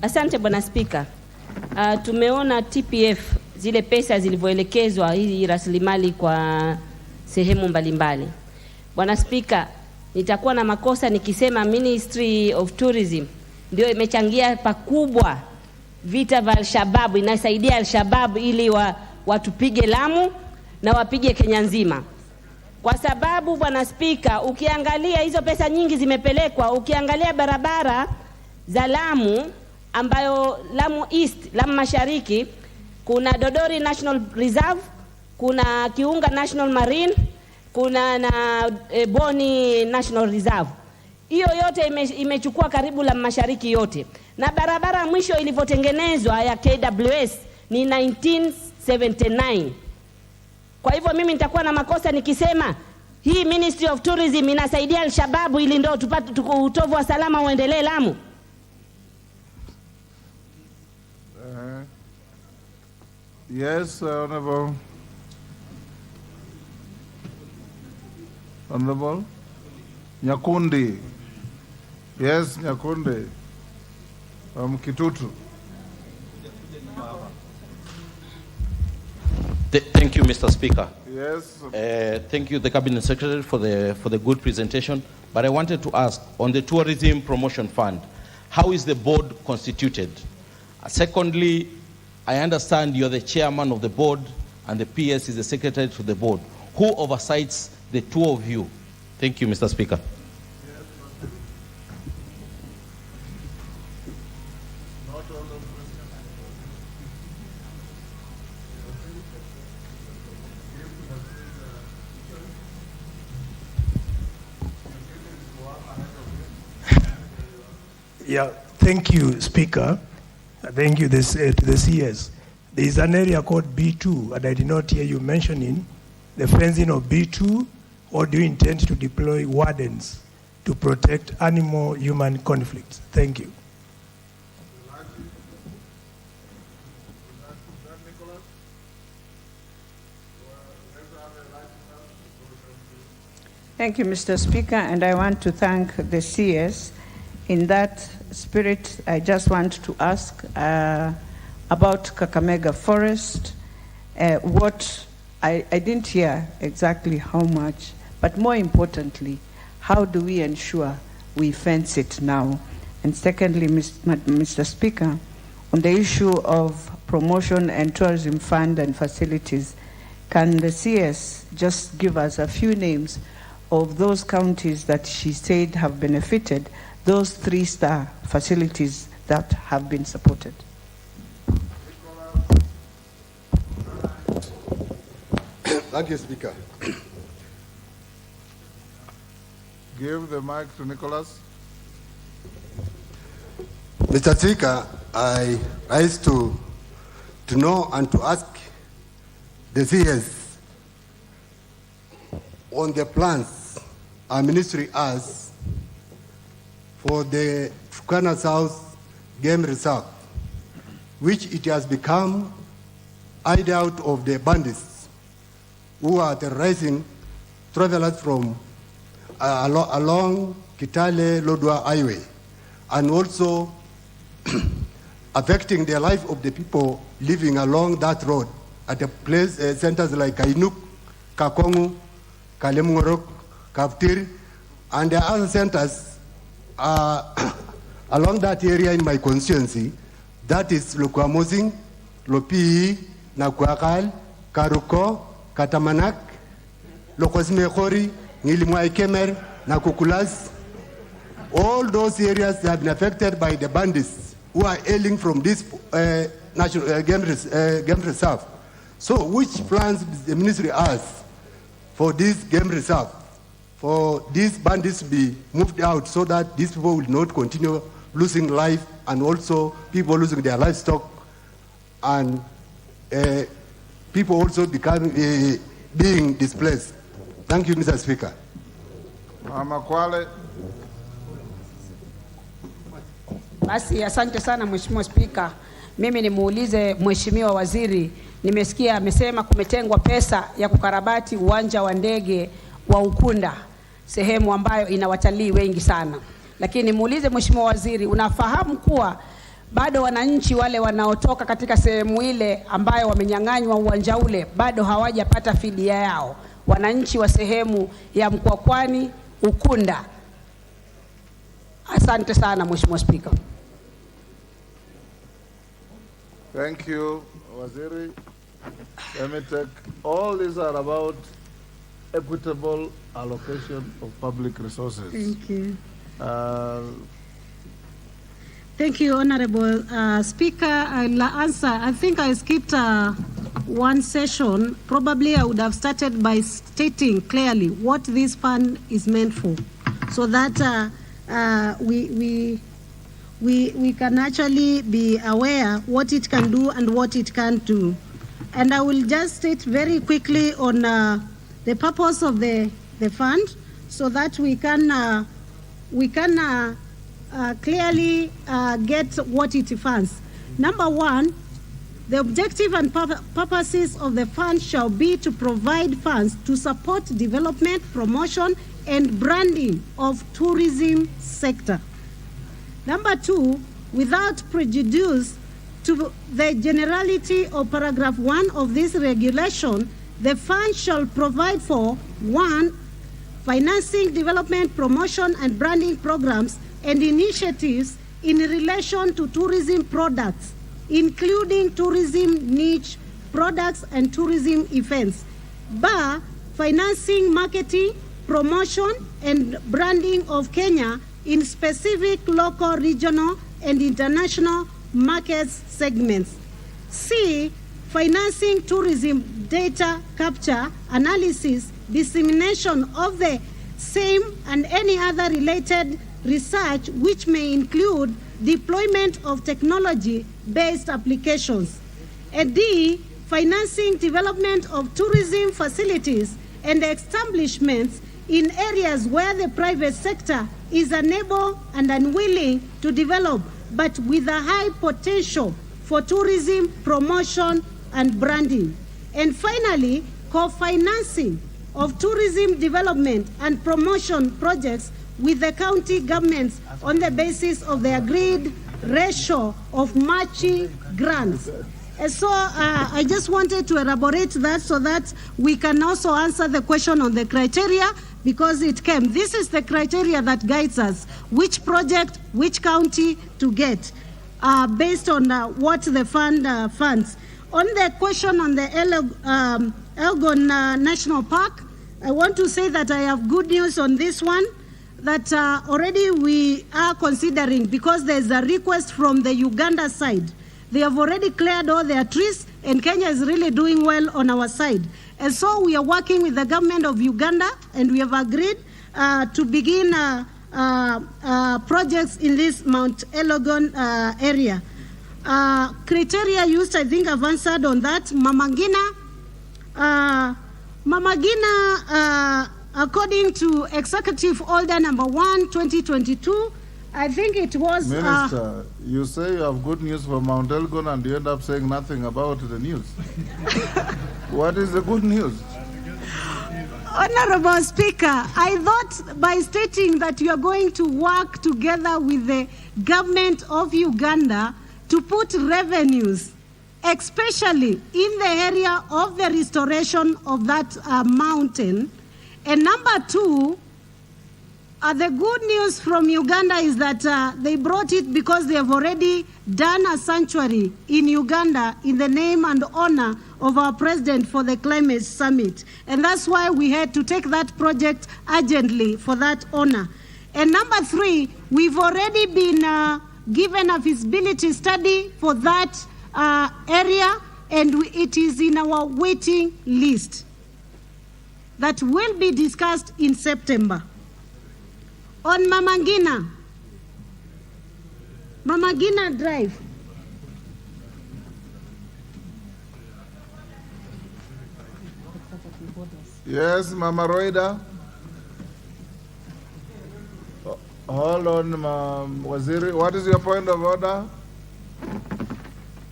Asante Bwana Spika. Tumeona TPF zile pesa zilivyoelekezwa hii rasilimali kwa sehemu mbalimbali. Bwana Spika, nitakuwa na makosa nikisema Ministry of Tourism ndio imechangia pakubwa vita vya Al-Shabaab, inasaidia Al-Shabaab ili watupige Lamu na wapige Kenya nzima. Kwa sababu Bwana Spika, ukiangalia hizo pesa nyingi zimepelekwa, ukiangalia barabara za Lamu ambayo Lamu East, Lamu Mashariki, kuna Dodori National Reserve, kuna Kiunga National Marine, kuna na Boni National Reserve. Hiyo yote imechukua karibu Lamu Mashariki yote. Na barabara mwisho ilivyotengenezwa ya KWS ni 1979. Kwa hivyo mimi nitakuwa na makosa nikisema hii Ministry of Tourism inasaidia Al-Shabaab ili ndio tupate utovu wa salama uendelee Lamu. Yes, Honorable. Honorable Nyakundi. Yes, Nyakundi. Kitutu. Thank you, Mr. Speaker. Yes. Thank you, the Cabinet Secretary, for the good presentation. But I wanted to ask, on the Tourism Promotion Fund, how is the board constituted? Secondly, I understand you're the chairman of the board and the PS is the secretary to the board. Who oversights the two of you? Thank you, Mr. Speaker. Yeah, thank you, Speaker. Thank you to the CS. There is an area called B2, and I did not hear you mentioning the fencing of B2, or do you intend to deploy wardens to protect animal-human conflicts? Thank you. Thank you, Mr. Speaker, and I want to thank the CS. In that spirit, I just want to ask about Kakamega Forest. What I didn't hear exactly how much, but more importantly, how do we ensure we fence it now? And secondly, Mr. Speaker, on the issue of promotion and tourism fund and facilities, can the CS just give us a few names of those counties that she said have benefited those 3-star facilities that have been supported? Thank you, Speaker. Give the mic to Nicholas. Mr. Speaker, I rise to know and to ask the CS on the plans our ministry has for the Turkana South Game Reserve, which it has become hideout of the bandits who are terrorizing travelers from along Kitale-Lodwar Highway, and also affecting the life of the people living along that road at the place centers like Kainuk, Kakongu, Kalemngorok, Kaptir, and the other centers along that area in my constituency. That is Lukwamozing, Lopi, Nakwakal, Karuko, Katamanak, Lokosmekori, Nilimwai Kemer, Nakukulas. All those areas have been affected by the bandits who are hailing from this national game reserve. So which plans the ministry has for this game reserve, for these bandits to be moved out so that these people will not continue losing life, and also people losing their livestock, and people also being displaced? Thank you, Mr. Speaker. Mama Kwale. Basi asante sana Mheshimiwa Spika. Mimi nimuulize Mheshimiwa Waziri, nimesikia amesema kumetengwa pesa ya kukarabati uwanja wa ndege wa Ukunda, sehemu ambayo ina watalii wengi sana. Lakini nimuulize Mheshimiwa Waziri, unafahamu kuwa bado wananchi wale wanaotoka katika sehemu ile ambayo wamenyang'anywa uwanja ule bado hawajapata fidia yao, wananchi wa sehemu ya Mkwakwani, Ukunda? Asante sana Mheshimiwa Spika. Thank you, Waziri. Let me take, all these are about equitable allocation of public resources. Thank you. Thank you, Honorable Speaker. I'll answer. I think I skipped one session. Probably I would have started by stating clearly what this fund is meant for, so that we can actually be aware what it can do and what it can't do. And I will just state very quickly on the purpose of the fund, so that we can clearly get what it funds. Number one, the objective and purposes of the fund shall be to provide funds to support development, promotion, and branding of tourism sector. Number two, without prejudice to the generality of paragraph 1 of this regulation, the fund shall provide for 1, financing development, promotion, and branding programs and initiatives in relation to tourism products, including tourism niche products and tourism events. Bar, financing, marketing, promotion, and branding of Kenya in specific local, regional, and international markets segments. C, financing tourism data capture, analysis, dissemination of the same and any other related research, which may include deployment of technology-based applications. And D, financing development of tourism facilities and establishments in areas where the private sector is unable and unwilling to develop, but with a high potential for tourism promotion and branding. And finally, co-financing of tourism development and promotion projects with the county governments on the basis of the agreed ratio of matching grants. And so I just wanted to elaborate that so that we can also answer the question on the criteria, because it came. This is the criteria that guides us, which project, which county to get, based on what the fund funds. On the question on the Elgon National Park, I want to say that I have good news on this one, that already we are considering, because there's a request from the Uganda side. They have already cleared all their trees, and Kenya is really doing well on our side. And so we are working with the government of Uganda, and we have agreed to begin projects in this Mount Elgon area. Criteria used, I think I've answered on that. Mamagina, according to Executive Order number 1, 2022, I think it was... Minister, you say you have good news for Mount Elgon and you end up saying nothing about the news. What is the good news? Honorable Speaker, I thought by stating that you are going to work together with the government of Uganda to put revenues, especially in the area of the restoration of that mountain. And number two, the good news from Uganda is that they brought it because they have already done a sanctuary in Uganda in the name and honor of our president for the climate summit. And that's why we had to take that project urgently for that honor. And number three, we've already been given a feasibility study for that area, and it is in our waiting list that will be discussed in September. On Mamagina Drive. Yes, Mama Roida. Hold on, Waziri. What is your point of order?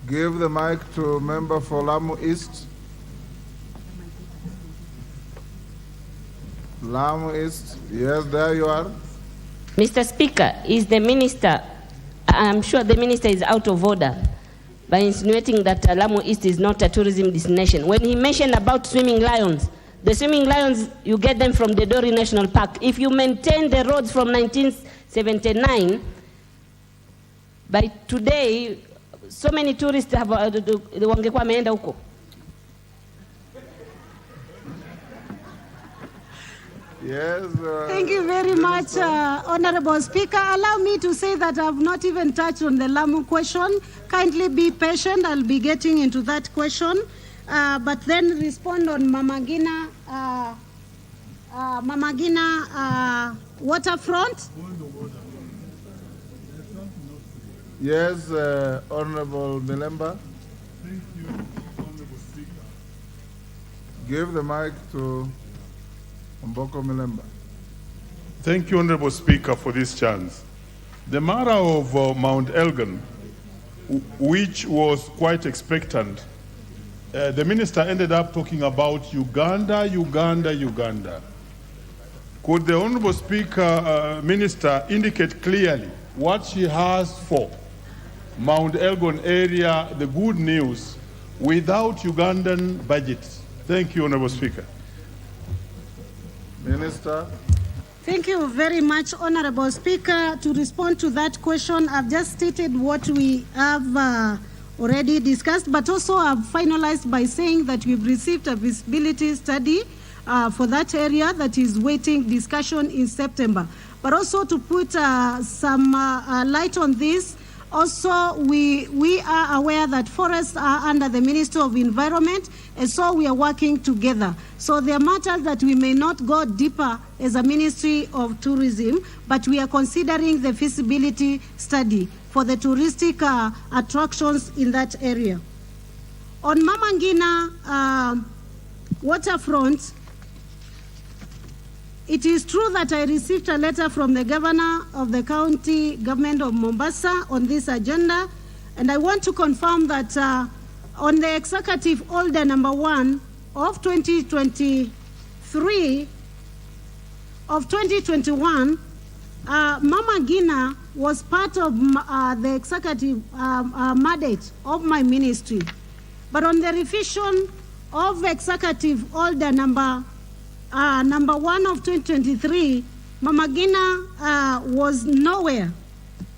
Give the mic to member for Lamu East. Lamu East. Yes, there you are. Mr. Speaker, is the minister, I'm sure the minister is out of order by insinuating that Lamu East is not a tourism destination. When he mentioned about swimming lions, the swimming lions, you get them from the Dori National Park. If you maintain the roads from 1979, by today, so many tourists have wangekuwa wameenda huko. Yes. Thank you very much, Honorable Speaker. Allow me to say that I've not even touched on the Lamu question. Kindly be patient. I'll be getting into that question. But then respond on Mamagina waterfront. Yes, Honorable Milemba. Thank you, Honorable Speaker. Give the mic to Mboko Milemba. Thank you, Honorable Speaker, for this chance. The matter of Mount Elgon, which was quite expectant, the minister ended up talking about Uganda. Could the Honorable Speaker, Minister, indicate clearly what she has for Mount Elgon area, the good news, without Ugandan budgets? Thank you, Honorable Speaker. Minister. Thank you very much, Honorable Speaker. To respond to that question, I've just stated what we have already discussed, but also I've finalized by saying that we've received a visibility study for that area that is waiting discussion in September. But also to put some light on this, also we are aware that forests are under the Ministry of Environment, and so we are working together. So there are matters that we may not go deeper as a Ministry of Tourism, but we are considering the feasibility study for the touristic attractions in that area. On Mamangina waterfront, it is true that I received a letter from the governor of the county government of Mombasa on this agenda, and I want to confirm that on the executive order number 1 of 2021, Mama Gina was part of the executive mandate of my ministry. But on the revision of executive order number 1 of 2023, Mama Gina was nowhere.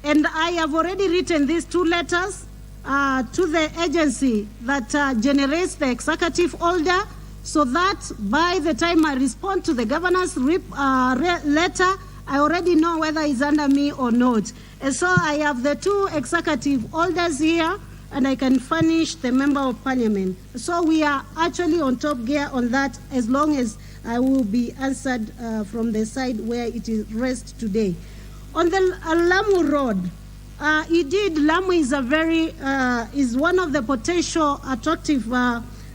And I have already written these 2 letters to the agency that generates the executive order, so that by the time I respond to the governor's letter, I already know whether it's under me or not. And so I have the 2 executive orders here, and I can furnish the member of parliament. So we are actually on top gear on that, as long as I will be answered from the side where it is rests today. On the Lamu Road, indeed, Lamu is is one of the potential attractive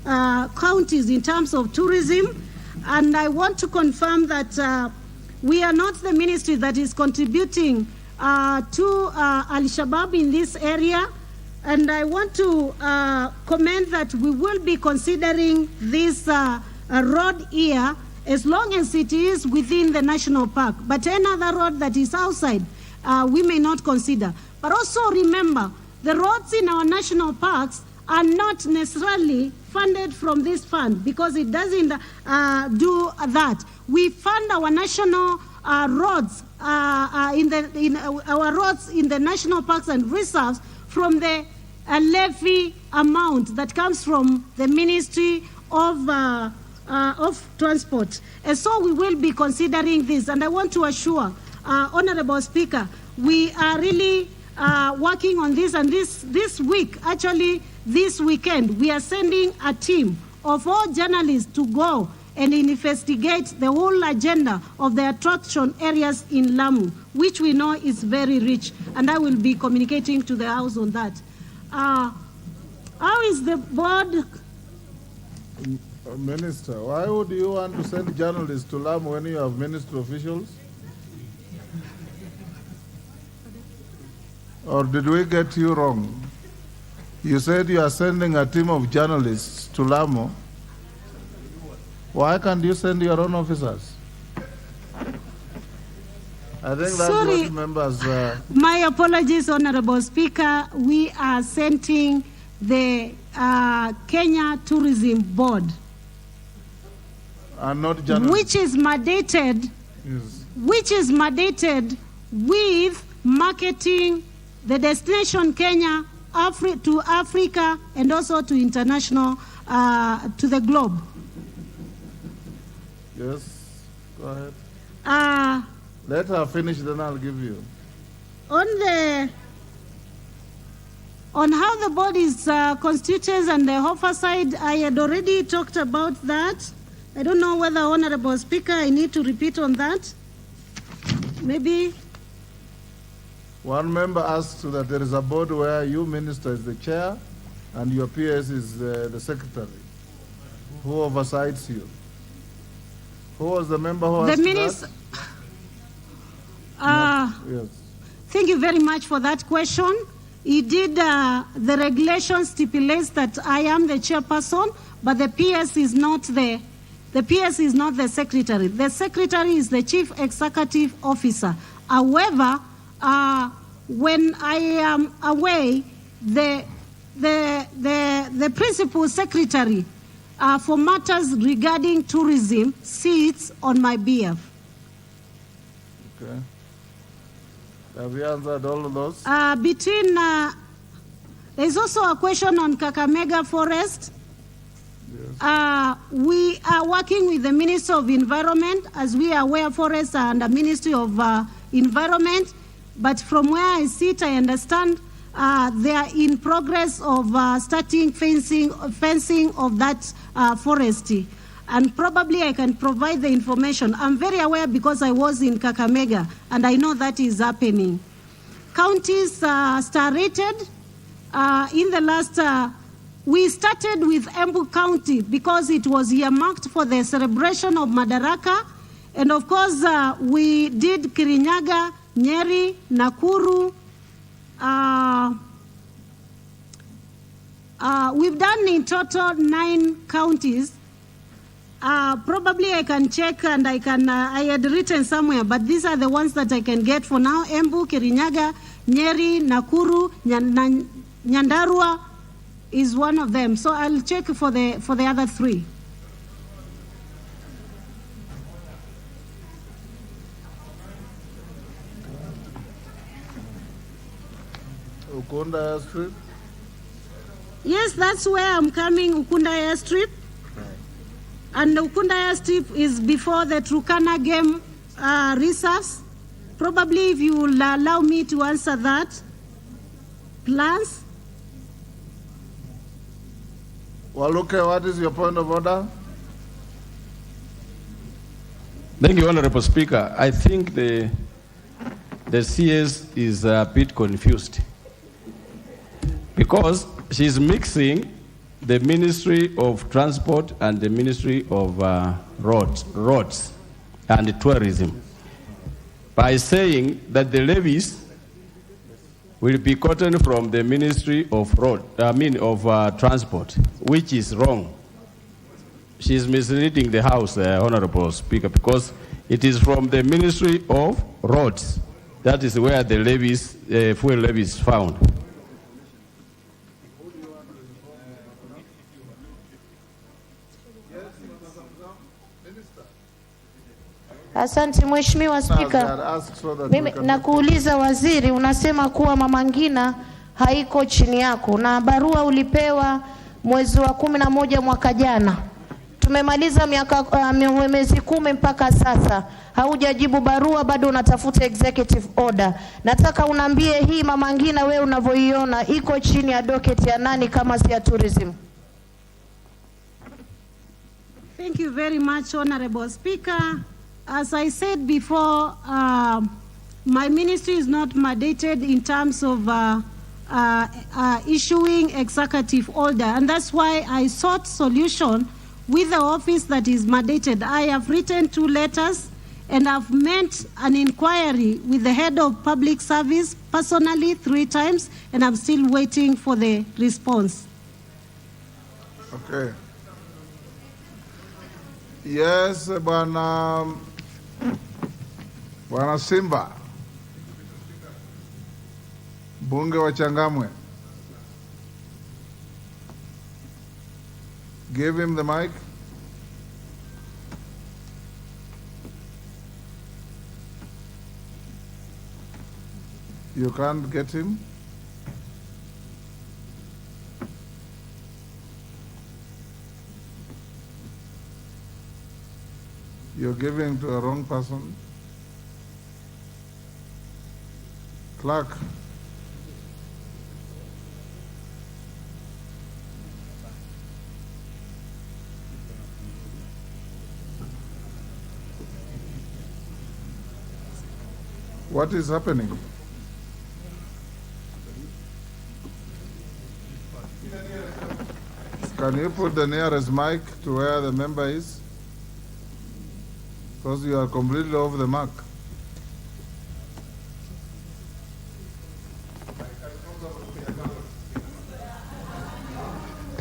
counties in terms of tourism, and I want to confirm that we are not the ministry that is contributing to Al-Shabaab in this area, and I want to comment that we will be considering this road here as long as it is within the national park. But any other road that is outside, we may not consider. But also remember, the roads in our national parks are not necessarily funded from this fund, because it doesn't do that. We fund our national roads our roads in the national parks and reserves from the levy amount that comes from the Ministry of Transport. And so we will be considering this, and I want to assure Honorable Speaker, we are really working on this, and this week, actually this weekend, we are sending a team of all journalists to go and investigate the whole agenda of the attraction areas in Lamu, which we know is very rich, and I will be communicating to the House on that. How is the board? Minister, why would you want to send journalists to Lamu when you have ministry officials? Or did we get you wrong? You said you are sending a team of journalists to Lamu. Why can't you send your own officers? I think that's what members... My apologies, Honorable Speaker. We are sending the Kenya Tourism Board, and not journalists, which is mandated, with marketing the destination Kenya to Africa and also to international, to the globe. Yes, go ahead. Let her finish, then I'll give you. On how the board is constituted and the oversight, I had already talked about that. I don't know whether, Honorable Speaker, I need to repeat on that. Maybe. One member asked that there is a board where you, Minister, is the chair and your PS is the secretary. Who oversights you? Who was the member who asked the minister. Yes. Thank you very much for that question. He did, the regulation stipulates that I am the chairperson, but the PS is not the PS is not the secretary. The secretary is the chief executive officer. However, when I am away, the principal secretary for matters regarding tourism sits on my behalf. Okay. Have you answered all of those? There's also a question on Kakamega Forest. Yes. We are working with the Ministry of Environment, as we are aware forests are under Ministry of Environment. But from where I sit, I understand they are in progress of starting fencing of that forest. And probably I can provide the information. I'm very aware because I was in Kakamega and I know that is happening. Counties star rated. In the last, we started with Embu County because it was earmarked for the celebration of Madaraka. And of course, we did Kirinyaga, Nyeri, Nakuru. We've done in total 9 counties. Probably I can check and I had written somewhere, but these are the ones that I can get for now. Embu, Kirinyaga, Nyeri, Nakuru, Nyandarua is one of them. So I'll check for the other 3. Ukunda Airstrip? Yes, that's where I'm coming, Ukunda Airstrip. And the Ukunda Airstrip is before the Turkana Game Reserves. Probably if you will allow me to answer that. Plans? Waluke, what is your point of order? Thank you, Honorable Speaker. I think the CS is a bit confused because she's mixing the Ministry of Transport and the Ministry of Roads and Tourism by saying that the levies will be gotten from the Ministry of Transport, which is wrong. She's misleading the House, Honorable Speaker, because it is from the Ministry of Roads. That is where the levies, fuel levies found. Asante Mheshimiwa Spika. Mimi nakuuliza waziri, unasema kuwa Mama Ngina haiko chini yako na barua ulipewa mwezi wa 11 mwaka jana. Tumemaliza miezi 10 mpaka sasa. Haujajibu barua, bado unatafuta executive order. Nataka unambie hii Mama Ngina wewe unavyoiona iko chini ya docket ya nani kama si ya tourism? Thank you very much, Honorable Speaker. As I said before, my ministry is not mandated in terms of issuing executive order, and that's why I sought solution with the office that is mandated. I have written 2 letters and I've made an inquiry with the head of public service personally 3 times, and I'm still waiting for the response. Okay. Yes, Bwana Simba, Bunge wa Changamwe. Give him the mic. You can't get him? You're giving to a wrong person. Clerk. What is happening? Can you put the nearest mic to where the member is? Because you are completely off the mark.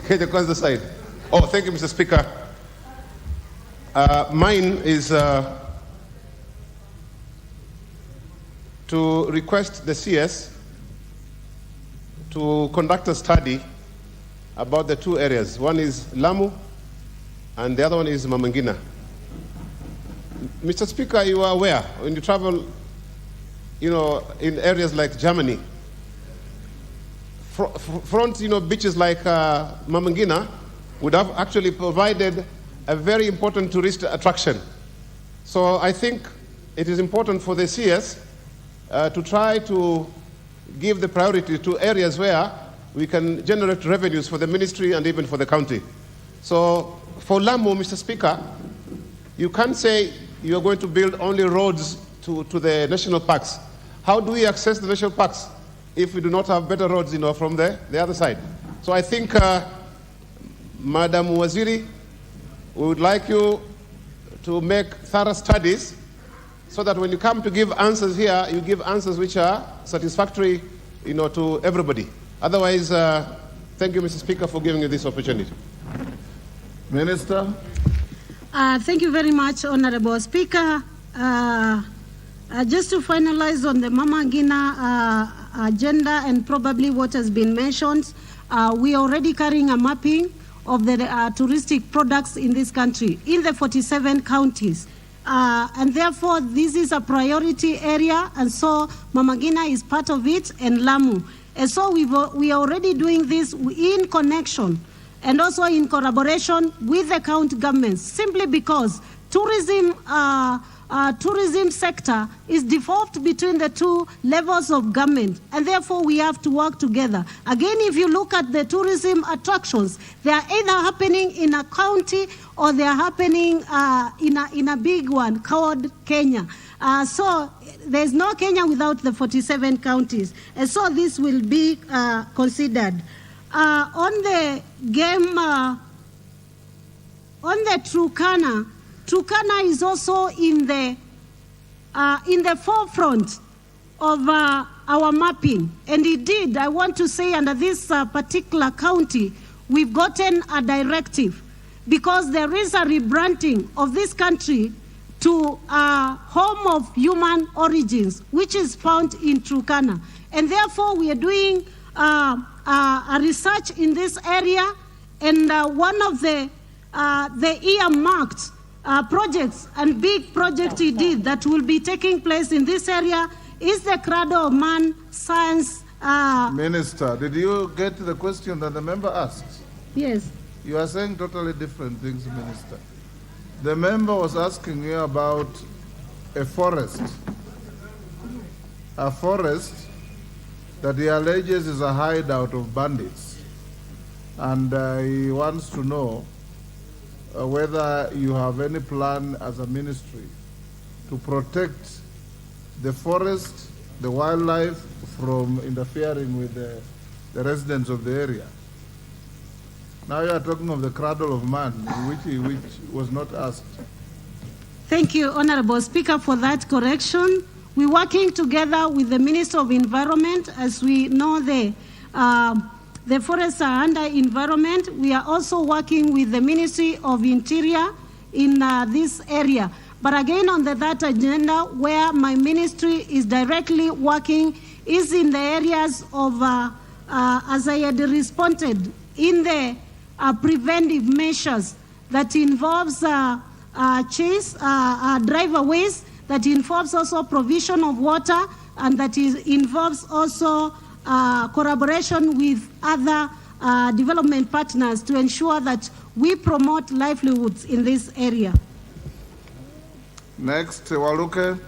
Okay, across the side. Oh, thank you, Mr. Speaker. Mine is to request the CS to conduct a study about the two areas. One is Lamu, and the other one is Mamangina. Mr. Speaker, you are aware when you travel, in areas like Germany, beaches like Mamangina would have actually provided a very important tourist attraction. So I think it is important for the CS to try to give the priority to areas where we can generate revenues for the ministry and even for the county. So for Lamu, Mr. Speaker, you can't say you are going to build only roads to the national parks. How do we access the national parks if we do not have better roads, from the other side? So I think, Madam Waziri, we would like you to make thorough studies so that when you come to give answers here, you give answers which are satisfactory, to everybody. Otherwise, thank you, Mr. Speaker, for giving me this opportunity. Minister. Thank you very much, Honorable Speaker. Just to finalize on the Mamangina agenda and probably what has been mentioned, we are already carrying a mapping of the touristic products in this country in the 47 counties. And therefore, this is a priority area, and so Mamangina is part of it, and Lamu. And so we are already doing this in connection and also in collaboration with the county governments, simply because tourism sector is devolved between the two levels of government, and therefore we have to work together. Again, if you look at the tourism attractions, they are either happening in a county or they are happening in a big one called Kenya. So there's no Kenya without the 47 counties, and so this will be considered. On the game, on the Turkana is also in the forefront of our mapping. And indeed, I want to say under this particular county, we've gotten a directive because there is a rebranding of this country to home of human origins, which is found in Turkana. And therefore, we are doing a research in this area, and one of the earmarked projects and big project indeed that will be taking place in this area is the Cradle of Man Science. Minister, did you get the question that the member asked? Yes. You are saying totally different things, Minister. The member was asking you about a forest that he alleges is a hideout of bandits. And he wants to know whether you have any plan as a ministry to protect the forest, the wildlife from interfering with the residents of the area. Now you are talking of the Cradle of Man, which was not asked. Thank you, Honorable Speaker, for that correction. We're working together with the Minister of Environment. As we know, the forests are under environment. We are also working with the Ministry of Interior in this area. But again, on that agenda, where my ministry is directly working is in the areas of, as I had responded, in the preventive measures that involves driveaways, that involves also provision of water, and that involves also collaboration with other development partners to ensure that we promote livelihoods in this area. Next, Waluke.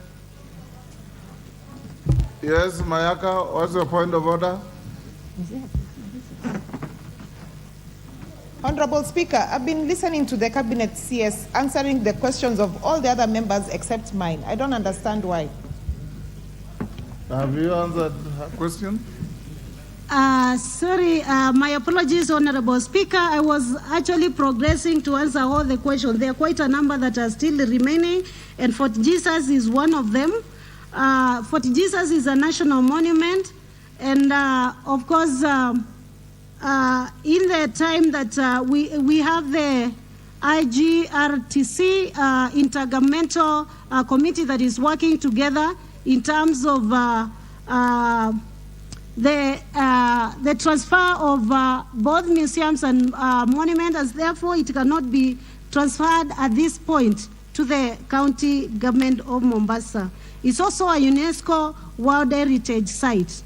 Yes, Mayaka, what's your point of order? Honorable Speaker, I've been listening to the Cabinet CS answering the questions of all the other members except mine. I don't understand why. Have you answered her question? Sorry, my apologies, Honorable Speaker. I was actually progressing to answer all the questions. There are quite a number that are still remaining, and Fort Jesus is one of them. Fort Jesus is a national monument, and of course, in the time that we have the IGRTC intergovernmental committee that is working together in terms of the transfer of both museums and monuments, and therefore it cannot be transferred at this point to the county government of Mombasa. It's also a UNESCO World Heritage Site.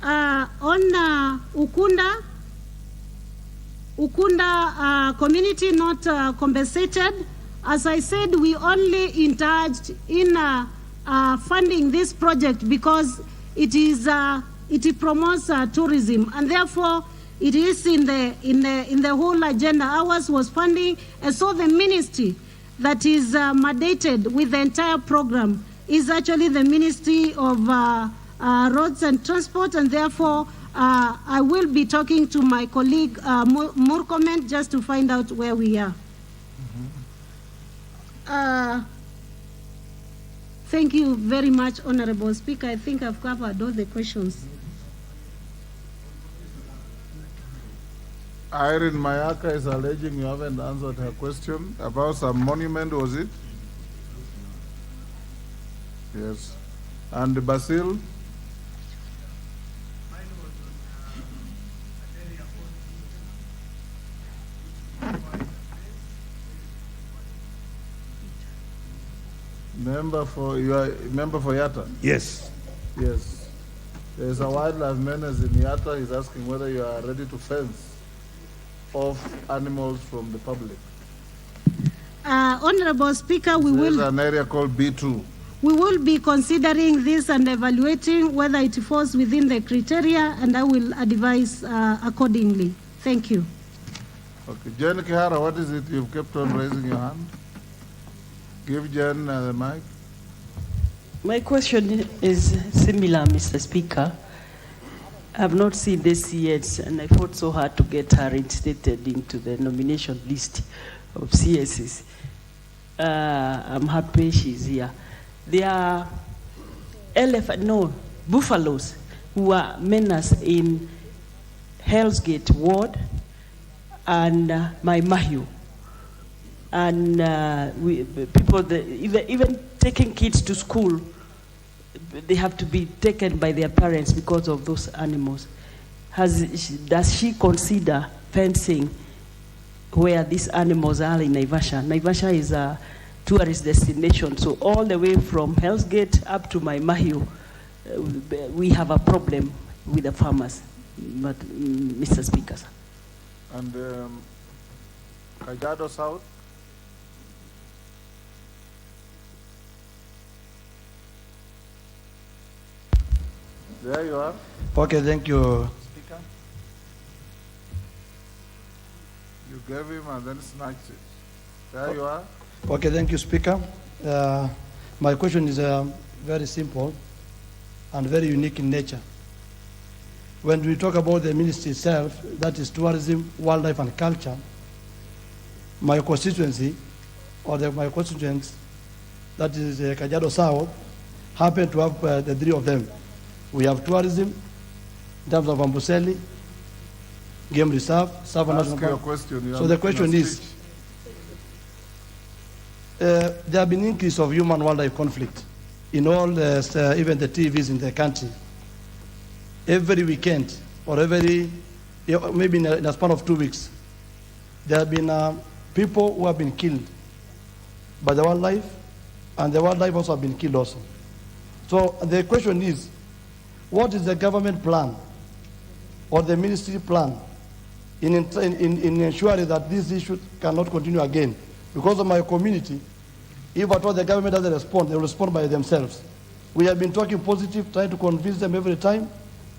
On Ukunda community not compensated, as I said, we only indulged in funding this project because it promotes tourism, and therefore it is in the whole agenda. Ours was funding, and so the ministry that is mandated with the entire program is actually the Ministry of Roads and Transport, and therefore I will be talking to my colleague Murkomen just to find out where we are. Thank you very much, Honorable Speaker. I think I've covered all the questions. Irene Mayaka is alleging you haven't answered her question about some monument, was it? Yes. And Basil? Member for Yatta? Yes. Yes. There's a wildlife menace in Yatta. He's asking whether you are ready to fence off animals from the public. Honorable Speaker, There's an area called B2. We will be considering this and evaluating whether it falls within the criteria, and I will advise accordingly. Thank you. Okay. Jen Kihara, what is it? You've kept on raising your hand. Give Jen the mic. My question is similar, Mr. Speaker. I have not seen this yet, and I fought so hard to get her reinstated into the nomination list of CSs. I'm happy she's here. There are buffaloes who are menace in Hell's Gate Ward and my Mahiu. And people, even taking kids to school, they have to be taken by their parents because of those animals. Does she consider fencing where these animals are in Naivasha? Naivasha is a tourist destination, so all the way from Hell's Gate up to my Mahiu, we have a problem with the farmers, but Mr. Speaker. And Kajiado South? There you are. Okay, thank you, Speaker. You gave him and then snatched it. There you are. Okay, thank you, Speaker. My question is very simple and very unique in nature. When we talk about the ministry itself, that is tourism, wildlife, and culture, my constituency, or my constituents, that is Kajiado South, happen to have the three of them. We have tourism, in terms of Amboseli, Game Reserve, Savo National Park. So the question is, there have been increase of human-wildlife conflict in all, even the TVs in the country. Every weekend, or maybe in a span of 2 weeks, there have been people who have been killed by the wildlife, and the wildlife also have been killed also. So the question is, what is the government plan or the ministry plan in ensuring that this issue cannot continue again? Because of my community, If at all the government doesn't respond, they will respond by themselves. We have been talking positive, trying to convince them every time,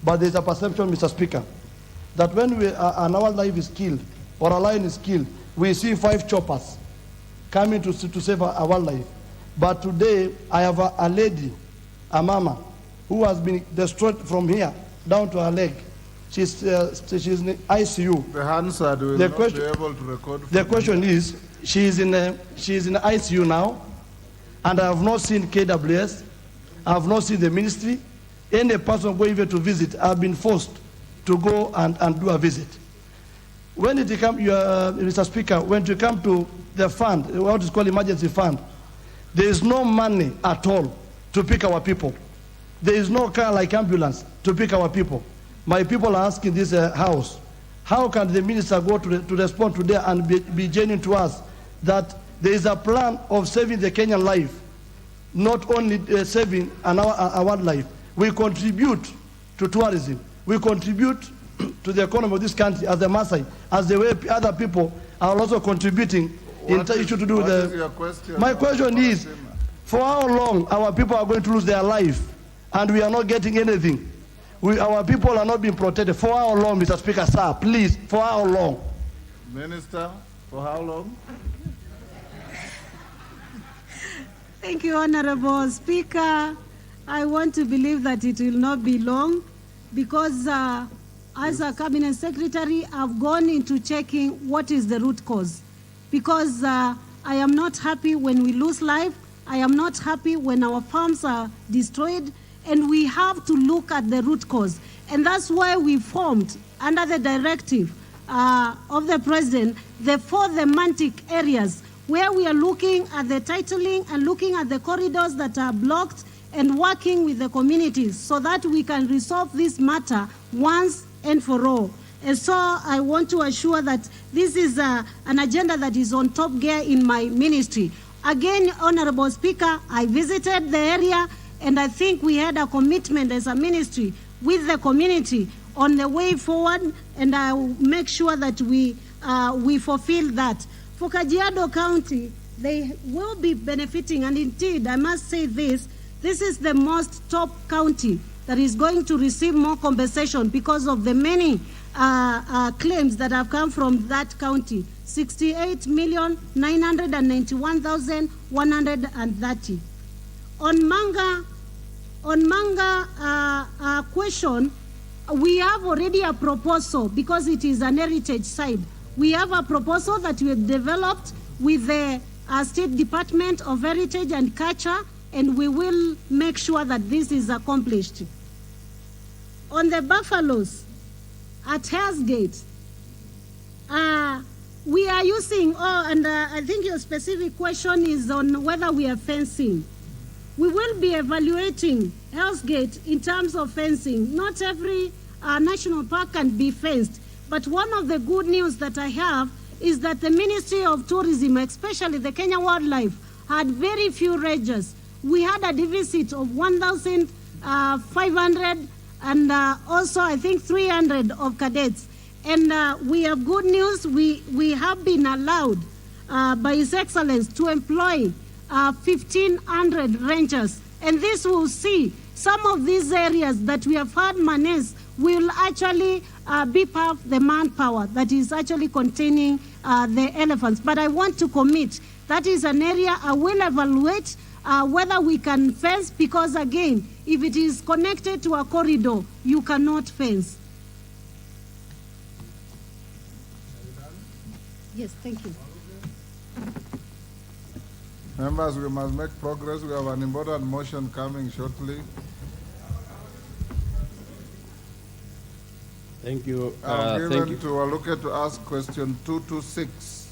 but there's a perception, Mr. Speaker, that when an wildlife is killed or a lion is killed, we see 5 choppers coming to save a wildlife. But today, I have a lady, a mama, who has been destroyed from here down to her leg. She's in ICU. The Hansard will not be able to record. The question is, she is in ICU now, and I have not seen KWS, I have not seen the ministry. Any person going there to visit, I have been forced to go and do a visit. When it comes, Mr. Speaker, when you come to the fund, what is called emergency fund, there is no money at all to pick our people. There is no car like ambulance to pick our people. My people are asking this house, how can the minister go to respond today and be genuine to us that there is a plan of saving the Kenyan life, not only saving our wildlife. We contribute to tourism. We contribute to the economy of this country as the Maasai, as the way other people are also contributing in issue to do with the... Your question? My question is, for how long our people are going to lose their life and we are not getting anything? Our people are not being protected. For how long, Mr. Speaker, sir? Please, for how long? Minister, for how long? Thank you, Honorable Speaker. I want to believe that it will not be long because as a Cabinet Secretary, I've gone into checking what is the root cause. Because I am not happy when we lose life. I am not happy when our farms are destroyed. And we have to look at the root cause. And that's why we formed, under the directive of the President, the 4 thematic areas where we are looking at the titling and looking at the corridors that are blocked and working with the communities so that we can resolve this matter once and for all. And so I want to assure that this is an agenda that is on top gear in my ministry. Again, Honorable Speaker, I visited the area and I think we had a commitment as a ministry with the community on the way forward, and I will make sure that we fulfill that. For Kajiado County, they will be benefiting, and indeed, I must say this is the most top county that is going to receive more compensation because of the many claims that have come from that county, 68,991,130. On manga question, we have already a proposal because it is an heritage site. We have a proposal that we have developed with the State Department of Heritage and Culture, and we will make sure that this is accomplished. On the buffaloes at Hell's Gate, we are using, and I think your specific question is on whether we are fencing. We will be evaluating Hell's Gate in terms of fencing. Not every national park can be fenced, but one of the good news that I have is that the Ministry of Tourism, especially the Kenya Wildlife, had very few rangers. We had a deficit of 1,500 and also I think 300 of cadets. And we have good news. We have been allowed by His Excellency to employ 1,500 rangers. And this will see some of these areas that we have had Menace will actually be part of the manpower that is actually containing the elephants. But I want to commit, that is an area I will evaluate whether we can fence, because again, if it is connected to a corridor, you cannot fence. Yes, thank you. Members, we must make progress. We have an important motion coming shortly. Thank you. I'm Thank given you. to Aluke to ask question 226.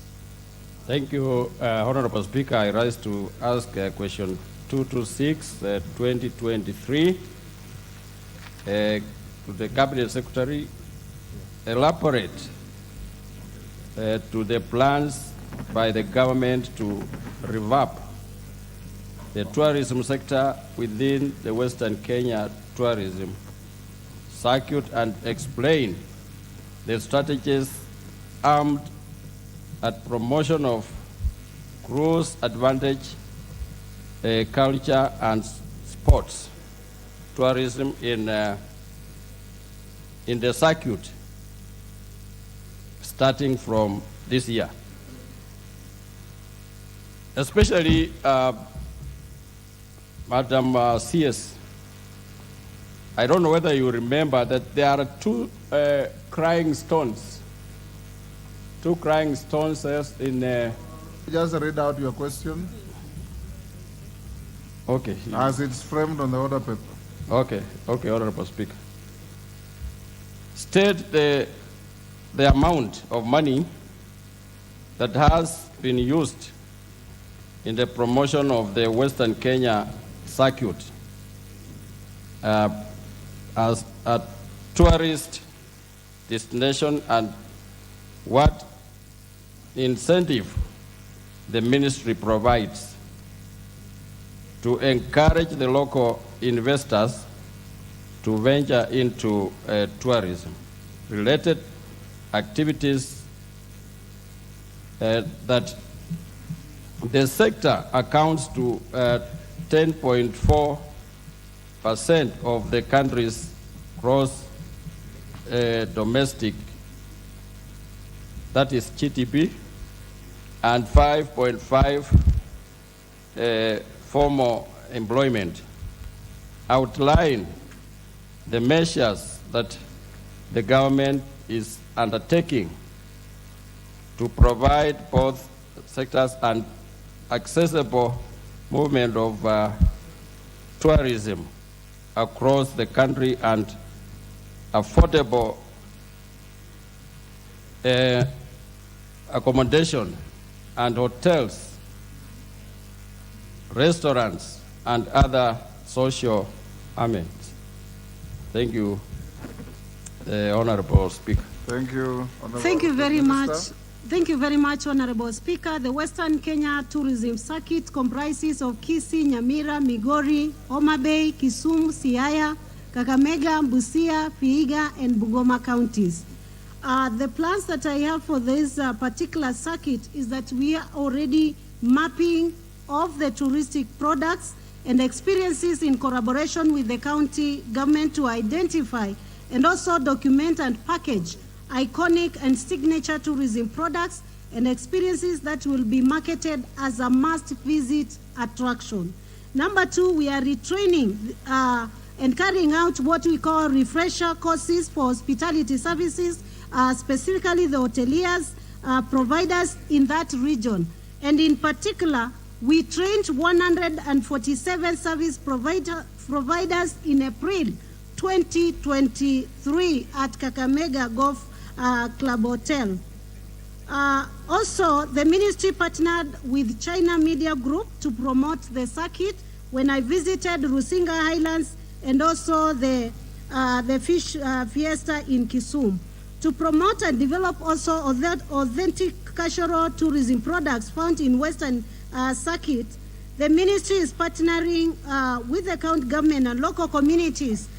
Thank you, Honorable Speaker. I rise to ask question 226, 2023, to the Cabinet Secretary. Elaborate to the plans by the government to revamp the tourism sector within the Western Kenya tourism circuit, and explain the strategies aimed at promotion of cruise advantage culture and sports tourism in the circuit starting from this year. Especially, Madam CS, I don't know whether you remember that there are two crying stones. Two crying stones in... Just read out your question. Okay. As it's framed on the order paper. Okay, Honorable Speaker. State the amount of money that has been used in the promotion of the Western Kenya circuit as a tourist destination, and what incentive the ministry provides to encourage the local investors to venture into tourism related activities that the sector accounts to 10.4% of the country's gross domestic, that is GDP, and 5.5 formal employment. Outline the measures that the government is undertaking to provide both sectors an accessible movement of tourism across the country and affordable accommodation and hotels, restaurants, and other social amenities. Thank you, Honorable Speaker. Thank you, Honorable Thank you very Minister. much. Thank you very much, Honorable Speaker. The Western Kenya Tourism Circuit comprises of Kisii, Nyamira, Migori, Homa Bay, Kisumu, Siaya, Kakamega, Busia, Vihiga, and Bungoma counties. The plans that I have for this particular circuit is that we are already mapping of the touristic products and experiences in collaboration with the county government to identify and also document and package iconic and signature tourism products and experiences that will be marketed as a must-visit attraction. Number two, we are retraining and carrying out what we call refresher courses for hospitality services, specifically the hoteliers, providers in that region. And in particular, we trained 147 service providers in April 2023 at Kakamega Golf Club Hotel. Also, the ministry partnered with China Media Group to promote the circuit when I visited Rusinga Highlands and also the Fish Fiesta in Kisumu. To promote and develop also authentic cultural tourism products found in Western Circuit, the ministry is partnering with the county government and local communities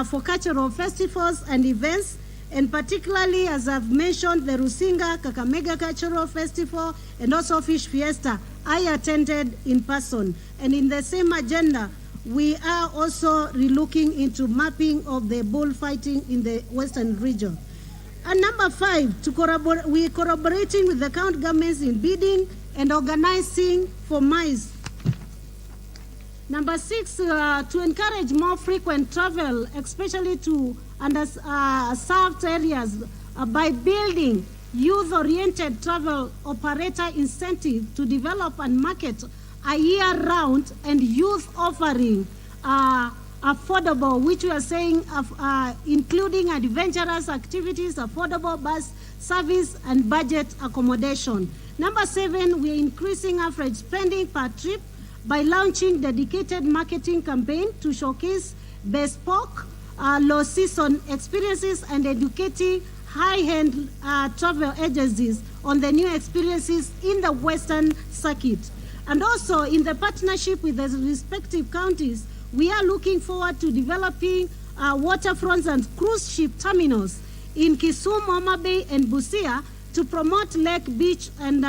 for cultural festivals and events, and particularly, as I've mentioned, the Rusinga Kakamega Cultural Festival and also Fish Fiesta, I attended in person. And in the same agenda, we are also relooking into mapping of the bullfighting in the Western region. And number five, we are collaborating with the county governments in bidding and organizing for mice. Number six, to encourage more frequent travel, especially to underserved areas, by building youth-oriented travel operator incentive to develop and market a year-round and youth offering affordable, which we are saying including adventurous activities, affordable bus service, and budget accommodation. Number seven, we are increasing average spending per trip by launching dedicated marketing campaign to showcase bespoke low-season experiences and educating high-end travel agencies on the new experiences in the Western Circuit. And also, in the partnership with the respective counties, we are looking forward to developing waterfronts and cruise ship terminals in Kisumu, Homa Bay, and Busia to promote lake, beach, and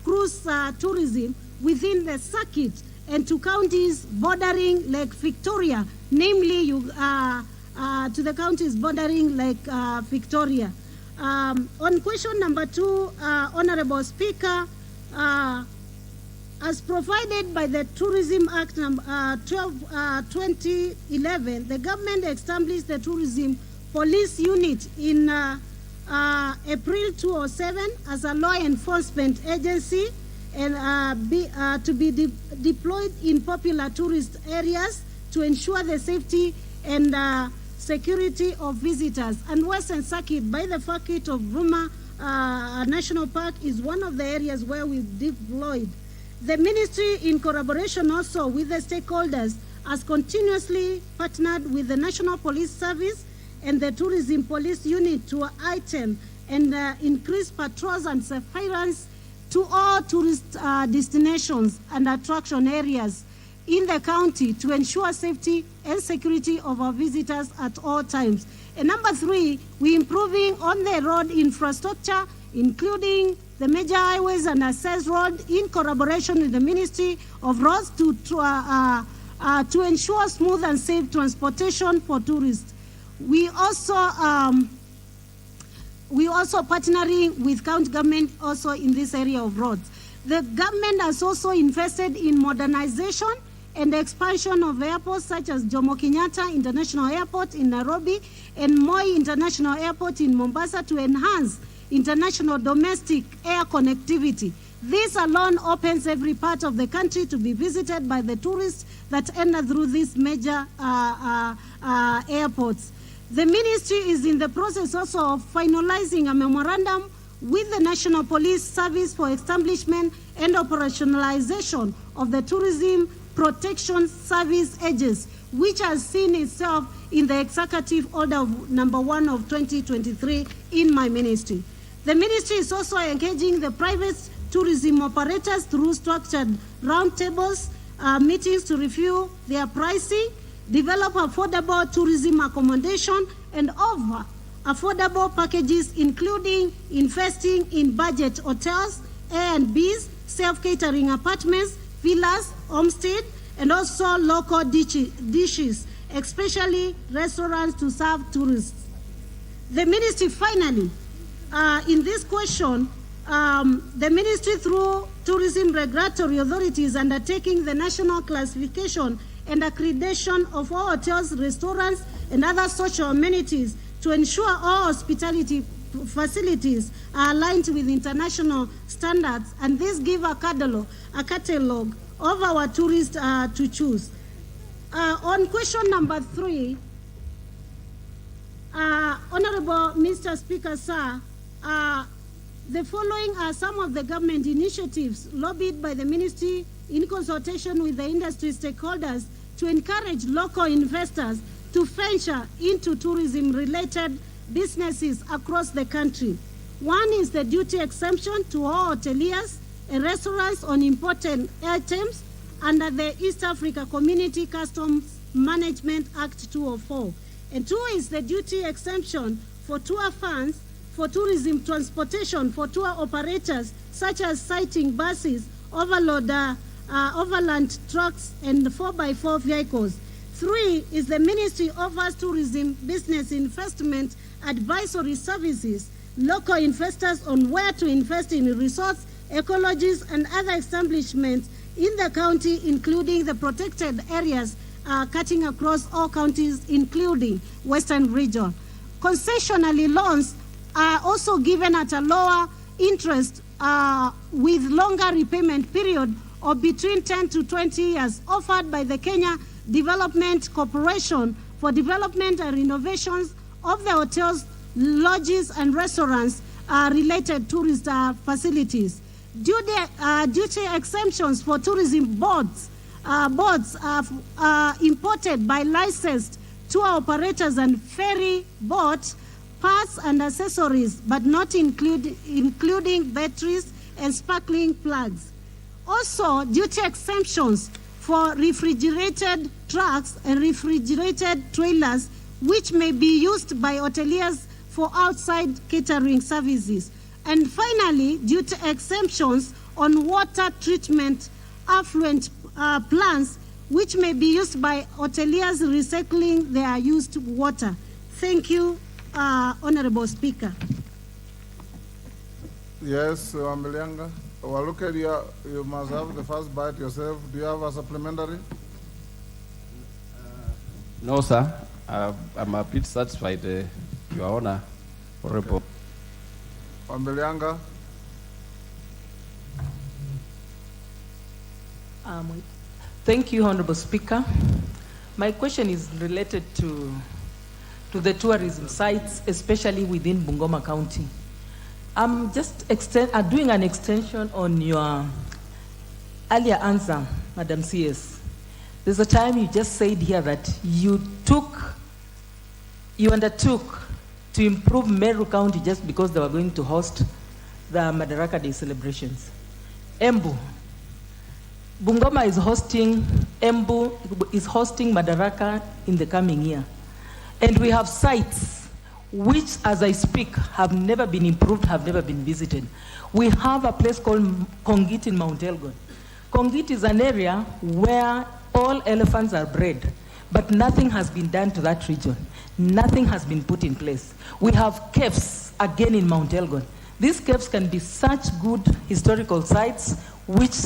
cruise tourism within the circuit and to counties bordering Lake Victoria, namely to the counties bordering Lake Victoria. On question number 2, Honorable Speaker, as provided by the Tourism Act number 2011, the government established the Tourism Police Unit in April 2007 as a law enforcement agency and to be deployed in popular tourist areas to ensure the safety and security of visitors. And Western Circuit by the circuit of Ruma National Park is one of the areas where we deployed. The ministry, in collaboration also with the stakeholders, has continuously partnered with the National Police Service and the Tourism Police Unit to heighten and increase patrols and surveillance to all tourist destinations and attraction areas in the county to ensure safety and security of our visitors at all times. And number 3, we're improving on the road infrastructure, including the major highways and access road in collaboration with the Ministry of Roads to ensure smooth and safe transportation for tourists. We also partnering with county government also in this area of roads. The government has also invested in modernization and expansion of airports such as Jomo Kenyatta International Airport in Nairobi and Moi International Airport in Mombasa to enhance international domestic air connectivity. This alone opens every part of the country to be visited by the tourists that enter through these major airports. The ministry is in the process also of finalizing a memorandum with the National Police Service for establishment and operationalization of the Tourism Protection Service Agency, which has seen itself in the Executive Order number 1 of 2023 in my ministry. The ministry is also engaging the private tourism operators through structured roundtables, meetings to review their pricing, develop affordable tourism accommodation, and offer affordable packages, including investing in budget hotels, A&Bs, self-catering apartments, villas, homestead, and also local dishes, especially restaurants to serve tourists. The ministry finally, in this question, the ministry through tourism regulatory authorities undertaking the national classification and accreditation of all hotels, restaurants, and other social amenities to ensure all hospitality facilities are aligned with international standards, and this give a catalog of our tourists to choose. On question number 3, Honorable Mr. Speaker, sir, the following are some of the government initiatives lobbied by the ministry in consultation with the industry stakeholders to encourage local investors to venture into tourism-related businesses across the country. One is the duty exemption to all hoteliers and restaurants on imported items under the East Africa Community Customs Management Act 2004. And 2 is the duty exemption for tour funds for tourism transportation for tour operators such as sighting buses, overland trucks, and 4x4 vehicles. 3 is the ministry offers tourism business investment advisory services, local investors on where to invest in resorts, ecologies, and other establishments in the county, including the protected areas cutting across all counties, including Western region. Concessionally loans are also given at a lower interest with longer repayment period of between 10 to 20 years, offered by the Kenya Development Corporation for development and renovations of the hotels, lodges, and restaurants related tourist facilities. Duty exemptions for tourism boards imported by licensed tour operators and ferry boats, parts and accessories, but not including batteries and sparkling plugs. Also, duty exemptions for refrigerated trucks and refrigerated trailers, which may be used by hoteliers for outside catering services. And finally, duty exemptions on water treatment effluent plants which may be used by hoteliers recycling their used water. Thank you, Honorable Speaker. Yes, Wambilianga. Well, look at you must have the first bite yourself. Do you have a supplementary? No, sir. I'm a bit satisfied, Your Honor, Honorable. Wambilianga. Thank you, Honorable Speaker. My question is related to the tourism sites, especially within Bungoma County. I'm just doing an extension on your earlier answer, Madam CS. There's a time you just said here that you undertook to improve Meru County just because they were going to host the Madaraka Day celebrations. Embu. Bungoma is hosting, Embu is hosting Madaraka in the coming year. And we have sites which, as I speak, have never been improved, have never been visited. We have a place called Kongit in Mount Elgon. Kongit is an area where all elephants are bred, but nothing has been done to that region. Nothing has been put in place. We have caves, again in Mount Elgon. These caves can be such good historical sites, which,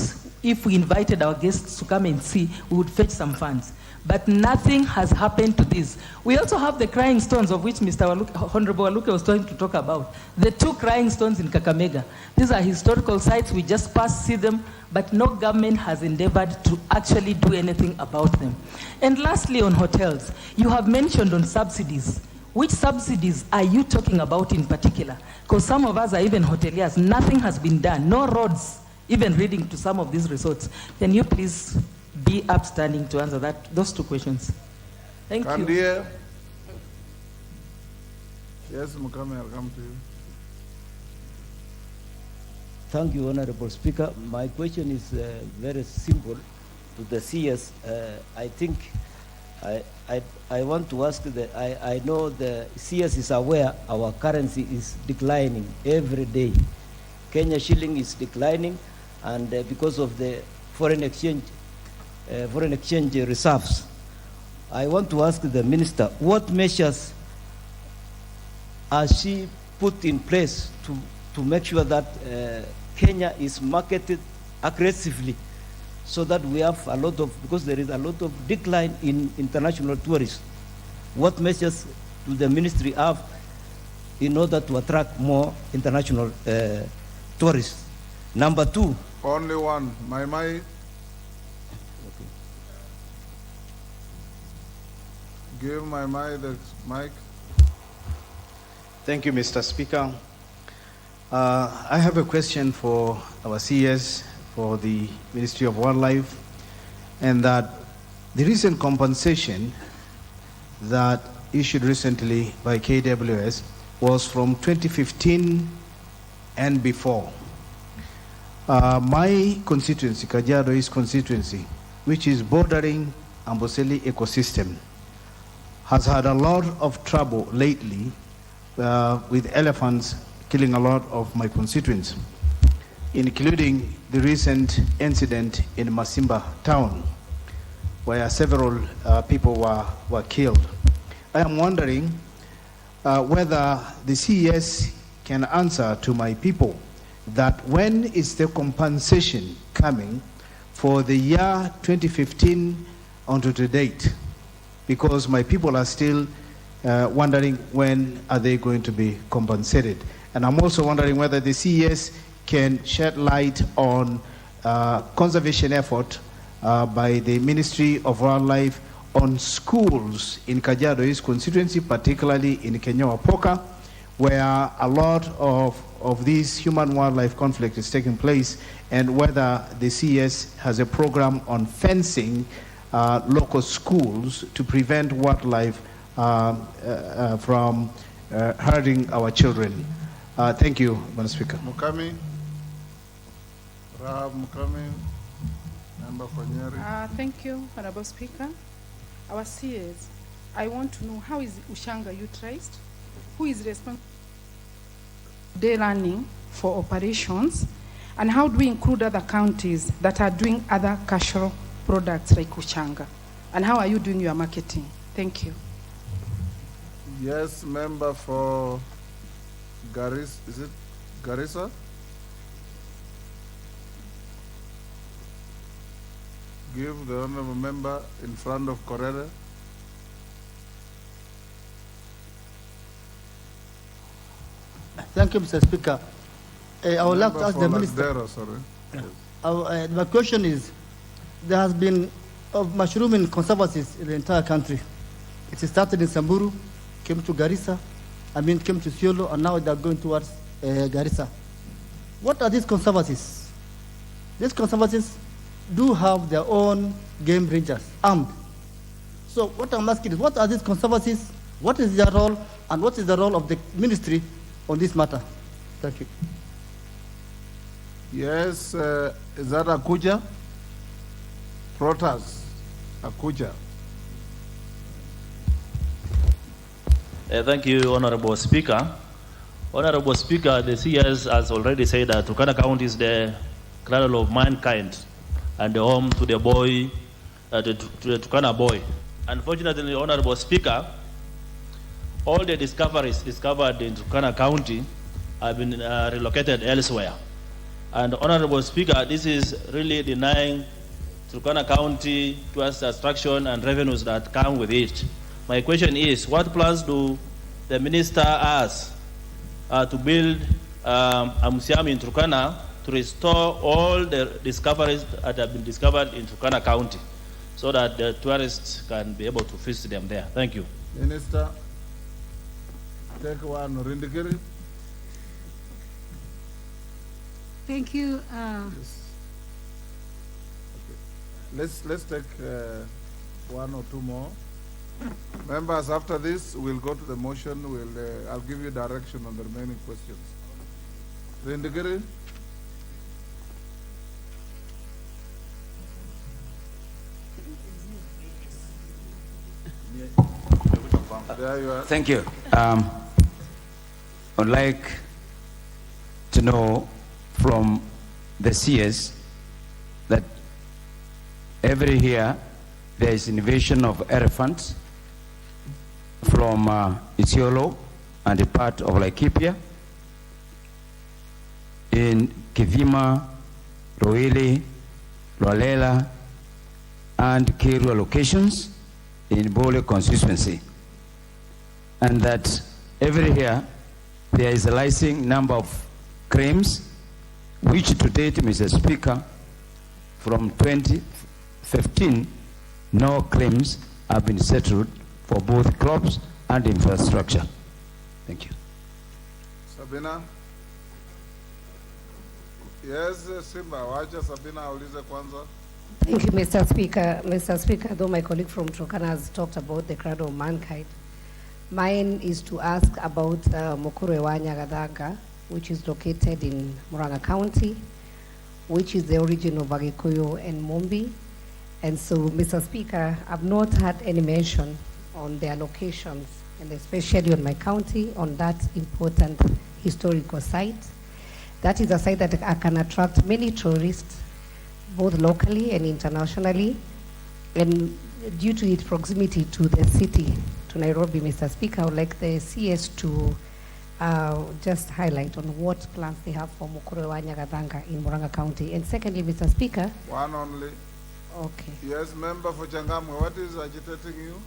if we invited our guests to come and see, we would fetch some funds. But nothing has happened to this. We also have the crying stones, of which Mr. Honorable Waluke was trying to talk about. The 2 crying stones in Kakamega. These are historical sites. We just pass, see them, but no government has endeavored to actually do anything about them. And lastly, on hotels, you have mentioned on subsidies. Which subsidies are you talking about in particular? Because some of us are even hoteliers. Nothing has been done. No roads, even reading to some of these resorts. Can you please be upstanding to answer those 2 questions? Thank you. Yes, Mukame, I'll come to you. Thank you, Honorable Speaker. My question is very simple to the CS. I think I want to ask I know the CS is aware our currency is declining every day. Kenya shilling is declining, and because of the foreign exchange reserves. I want to ask the minister, what measures has she put in place to make sure that Kenya is marketed aggressively, so that we have a lot of, because there is a lot of decline in international tourists. What measures do the ministry have in order to attract more international tourists? Number 2. Only one. My. Give my the mic. Thank you, Mr. Speaker. I have a question for our CS, for the Ministry of Wildlife, and that the recent compensation that issued recently by KWS was from 2015 and before. My constituency, Kajiado East constituency, which is bordering Amboseli ecosystem, has had a lot of trouble lately with elephants killing a lot of my constituents, including the recent incident in Masimba town, where several people were killed. I am wondering whether the CES can answer to my people that when is the compensation coming for the year 2015 onto the date? Because my people are still wondering when are they going to be compensated. And I'm also wondering whether the CES can shed light on conservation effort by the Ministry of Wildlife on schools in Kajiado East constituency, particularly in Kenyawa-Poka, where a lot of this human-wildlife conflict is taking place, and whether the CES has a program on fencing local schools to prevent wildlife from hurting our children. Thank you, Madam Speaker. Mukami. Rahab Mukami, member for Nyeri. Thank you, Honorable Speaker. Our CS, I want to know, how is Ushanga utilized? Who is responsible for day running for operations? And how do we include other counties that are doing other cultural products like Ushanga? And how are you doing your marketing? Thank you. Yes, member for Garissa, is it Garissa? Give the honorable member in front of Korere. Thank you, Mr. Speaker. I would like to ask the minister. Lasdero, sorry. Yes. My question is, there has been mushrooming controversies in the entire country. It started in Samburu, came to Garissa, came to Siolo, and now they are going towards Garissa. What are these controversies? These controversies do have their own game rangers, armed. So what I'm asking is, what are these controversies? What is their role, and what is the role of the ministry on this matter? Thank you. Yes, is that Akuja? Protas, Akuja. Thank you, Honorable Speaker. Honorable Speaker, the CS has already said that Turkana County is the cradle of mankind and the home to the boy, to the Turkana boy. Unfortunately, Honorable Speaker, all the discoveries discovered in Turkana County have been relocated elsewhere. And Honorable Speaker, this is really denying Turkana County towards the attraction and revenues that come with it. My question is, what plans do the minister has to build a museum in Turkana to restore all the discoveries that have been discovered in Turkana County so that the tourists can be able to visit them there? Thank you. Minister, take one, Rindikiri. Thank you. Yes. Okay. Let's take one or two more. Members, after this, we'll go to the motion. I'll give you direction on the remaining questions. Rindikiri. There you are. Thank you. I would like to know from the CS that every year there is invasion of elephants from Isiolo and a part of Laikipia in Kivima, Roili, Lualela, and Kirua locations in Bole constituency. And that every year there is a rising number of claims, which to date, Mr. Speaker, from 2015, no claims have been settled for both crops and infrastructure. Thank you. Sabina. Yes, Simba. Wacha Sabina aulize kwanza. Thank you, Mr. Speaker. Mr. Speaker, though my colleague from Turkana has talked about the cradle of mankind, mine is to ask about Mukurewa Nyagadanga, which is located in Muranga County, which is the origin of Agikuyu and Mumbi. And so, Mr. Speaker, I've not had any mention on their locations, and especially on my county, on that important historical site. That is a site that can attract many tourists, both locally and internationally, and due to its proximity to the city, to Nairobi, Mr. Speaker, I would like the CS to just highlight on what plans they have for Mukurewa Nyagadanga in Muranga County. And secondly, Mr. Speaker. One only. Okay. Yes, member for Changamwe, what is agitating you?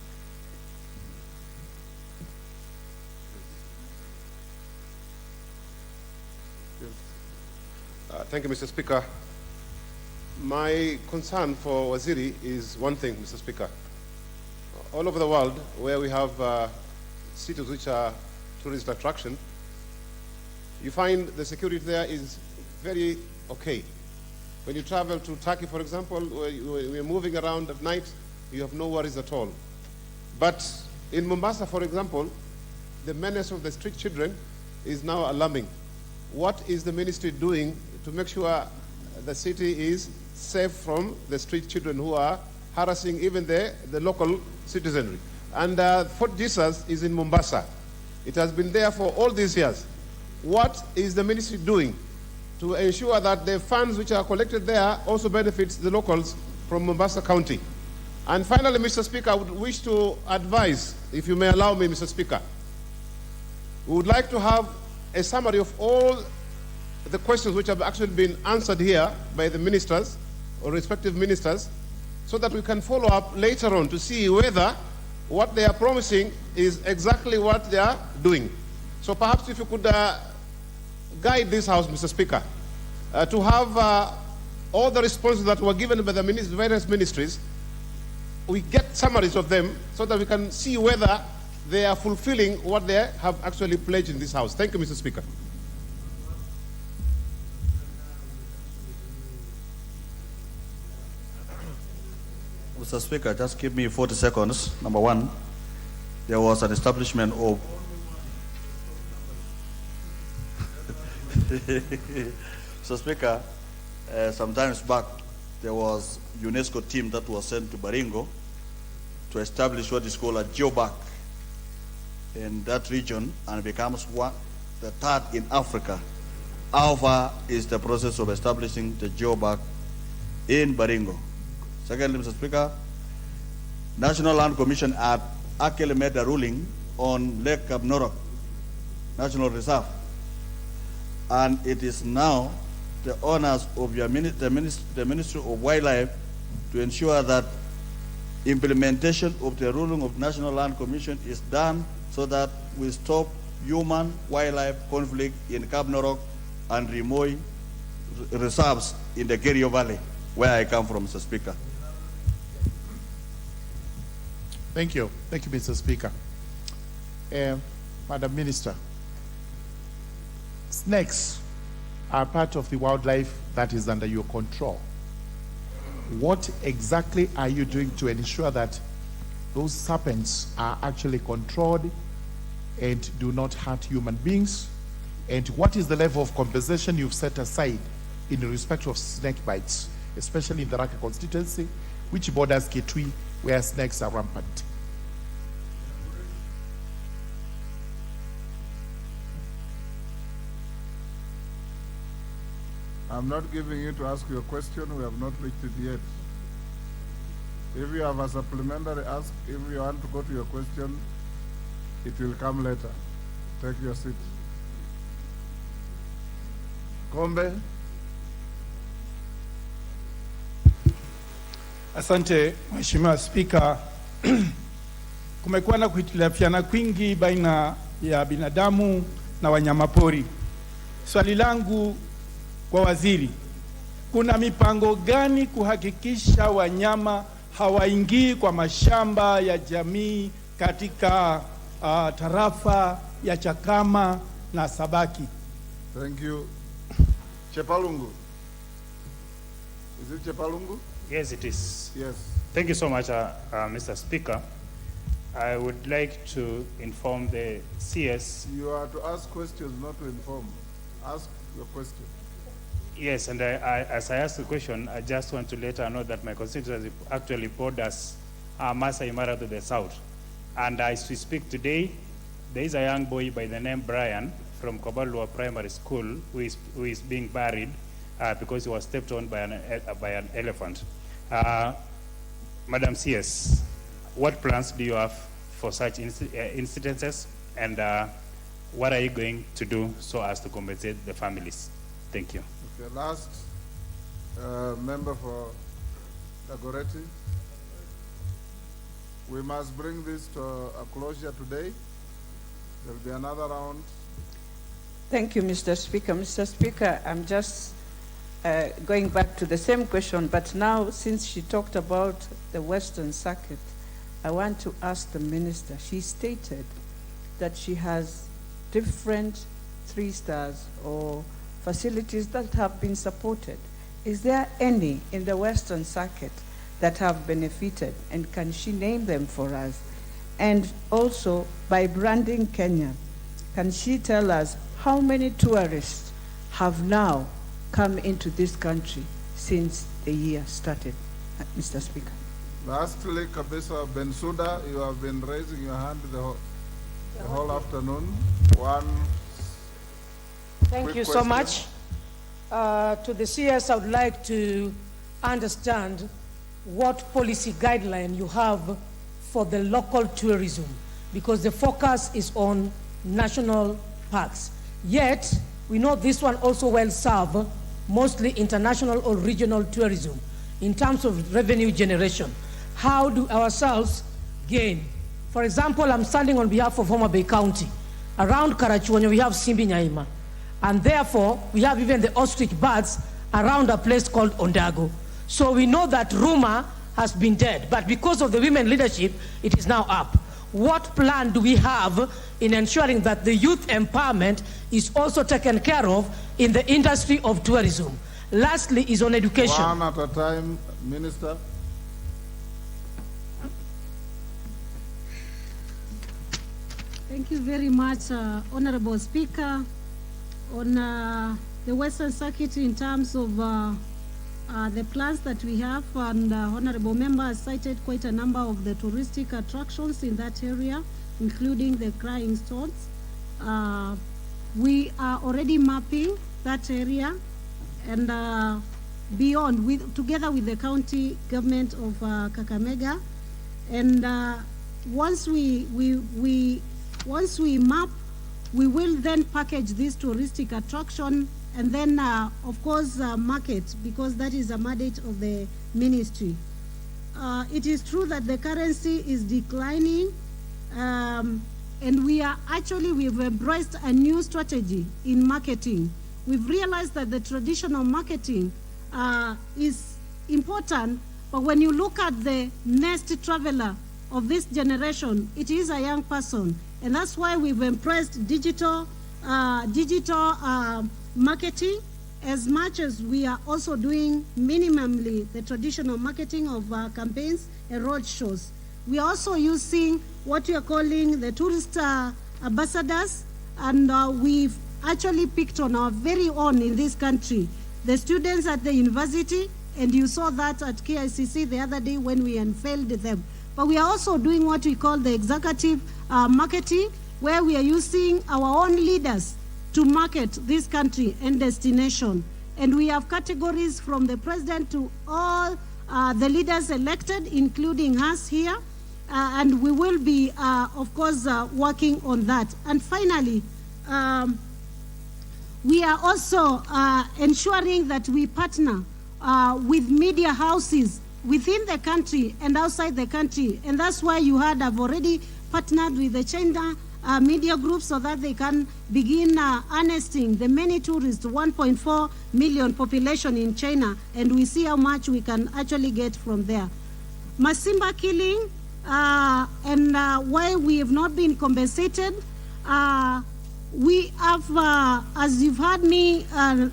Thank you, Mr. Speaker. My concern for Waziri is one thing, Mr. Speaker. All over the world, where we have cities which are tourist attraction, you find the security there is very okay. When you travel to Turkey, for example, where you're moving around at night, you have no worries at all. But in Mombasa, for example, the menace of the street children is now alarming. What is the ministry doing to make sure the city is safe from the street children who are harassing even the local citizenry? And Fort Jesus is in Mombasa. It has been there for all these years. What is the ministry doing to ensure that the funds which are collected there also benefits the locals from Mombasa County. And finally, Mr. Speaker, I would wish to advise, if you may allow me, Mr. Speaker, we would like to have a summary of all the questions which have actually been answered here by the ministers or respective ministers, so that we can follow up later on to see whether what they are promising is exactly what they are doing. So perhaps if you could guide this House, Mr. Speaker, to have all the responses that were given by the various ministries, we get summaries of them so that we can see whether they are fulfilling what they have actually pledged in this House. Thank you, Mr. Speaker. Mr. Speaker, just give me 40 seconds. Number one, there was an establishment of Mr. Speaker, some times back, there was UNESCO team that was sent to Baringo to establish what is called a geobank in that region, and becomes the third in Africa. How far is the process of establishing the geobank in Baringo? Secondly, Mr. Speaker, National Land Commission had actually made a ruling on Lake Kabnorok National Reserve, and it is now the honors of the Ministry of Wildlife to ensure that implementation of the ruling of National Land Commission is done so that we stop human-wildlife conflict in Kabnorok and Rimoy reserves in the Kerio Valley, where I come from, Mr. Speaker. Thank you. Thank you, Mr. Speaker. Madam Minister, snakes are part of the wildlife that is under your control. What exactly are you doing to ensure that those serpents are actually controlled and do not hurt human beings? And what is the level of compensation you've set aside in respect of snake bites, especially in the Raka constituency, which borders Kitui, where snakes are rampant? I'm not giving you to ask your question. We have not reached it yet. If you have a supplementary ask, if you want to go to your question, it will come later. Take your seat. Kombe. Asante, Mheshimiwa Spika. Kumekuwa na kuhitilafiana kwingi baina ya binadamu na wanyamapori. Swali langu kwa waziri, kuna mipango gani kuhakikisha wanyama hawaingii kwa mashamba ya jamii katika tarafa ya Chakama na Sabaki? Thank you. Chepalungu. Is it Chepalungu? Yes, it is. Yes. Thank you so much, Mr. Speaker. I would like to inform the CS. You are to ask questions, not to inform. Ask your question. Yes, and as I ask the question, I just want to let her know that my constituency actually borders Masai Mara to the south. And as we speak today, there is a young boy by the name Brian from Kobalua Primary School who is being buried because he was stepped on by an elephant. Madam CS, what plans do you have for such incidences, and what are you going to do so as to compensate the families? Thank you. Okay, last member for Dagoretti. We must bring this to a closure today. There will be another round. Thank you, Mr. Speaker. Mr. Speaker, I'm just going back to the same question, but now since she talked about the Western Circuit, I want to ask the minister. She stated that she has different 3 stars or facilities that have been supported. Is there any in the Western Circuit that have benefited, and can she name them for us? And also, by branding Kenya, can she tell us how many tourists have now come into this country since the year started, Mr. Speaker? Lastly, Kabisa Bensouda, you have been raising your hand the whole afternoon. One Thank you so much. To the CS, I would like to understand what policy guideline you have for the local tourism, because the focus is on national parks. Yet, we know this one also will serve mostly international or regional tourism in terms of revenue generation. How do ourselves gain? For example, I'm standing on behalf of Homa Bay County. Around Karachuonyo, we have Simbi Nyaima. And therefore, we have even the ostrich birds around a place called Ondago. So we know that rumor has been dead, but because of the women leadership, it is now up. What plan do we have in ensuring that the youth empowerment is also taken care of in the industry of tourism? Lastly is on education. One at a time, Minister. Thank you very much, Honorable Speaker. On the Western Circuit, in terms of the plans that we have, and Honorable Member has cited quite a number of the touristic attractions in that area, including the crying stones. We are already mapping that area and beyond, together with the county government of Kakamega. And once we map, we will then package this touristic attraction and then, of course, market, because that is a mandate of the ministry. It is true that the currency is declining, and we've embraced a new strategy in marketing. We've realized that the traditional marketing is important, but when you look at the next traveler of this generation, it is a young person. And that's why we've embraced digital marketing, as much as we are also doing minimally the traditional marketing of campaigns and road shows. We are also using what we are calling the tourist ambassadors, and we've actually picked on our very own in this country, the students at the university, and you saw that at KICC the other day when we unveiled them. But we are also doing what we call the executive marketing, where we are using our own leaders to market this country and destination. And we have categories from the president to all the leaders elected, including us here. And we will be, of course, working on that. And finally, we are also ensuring that we partner with media houses within the country and outside the country. And that's why you heard I've already partnered with the China media group so that they can begin harnessing the many tourists, 1.4 million population in China, and we see how much we can actually get from there. Masimba killing, and why we have not been compensated, we have, as you've heard me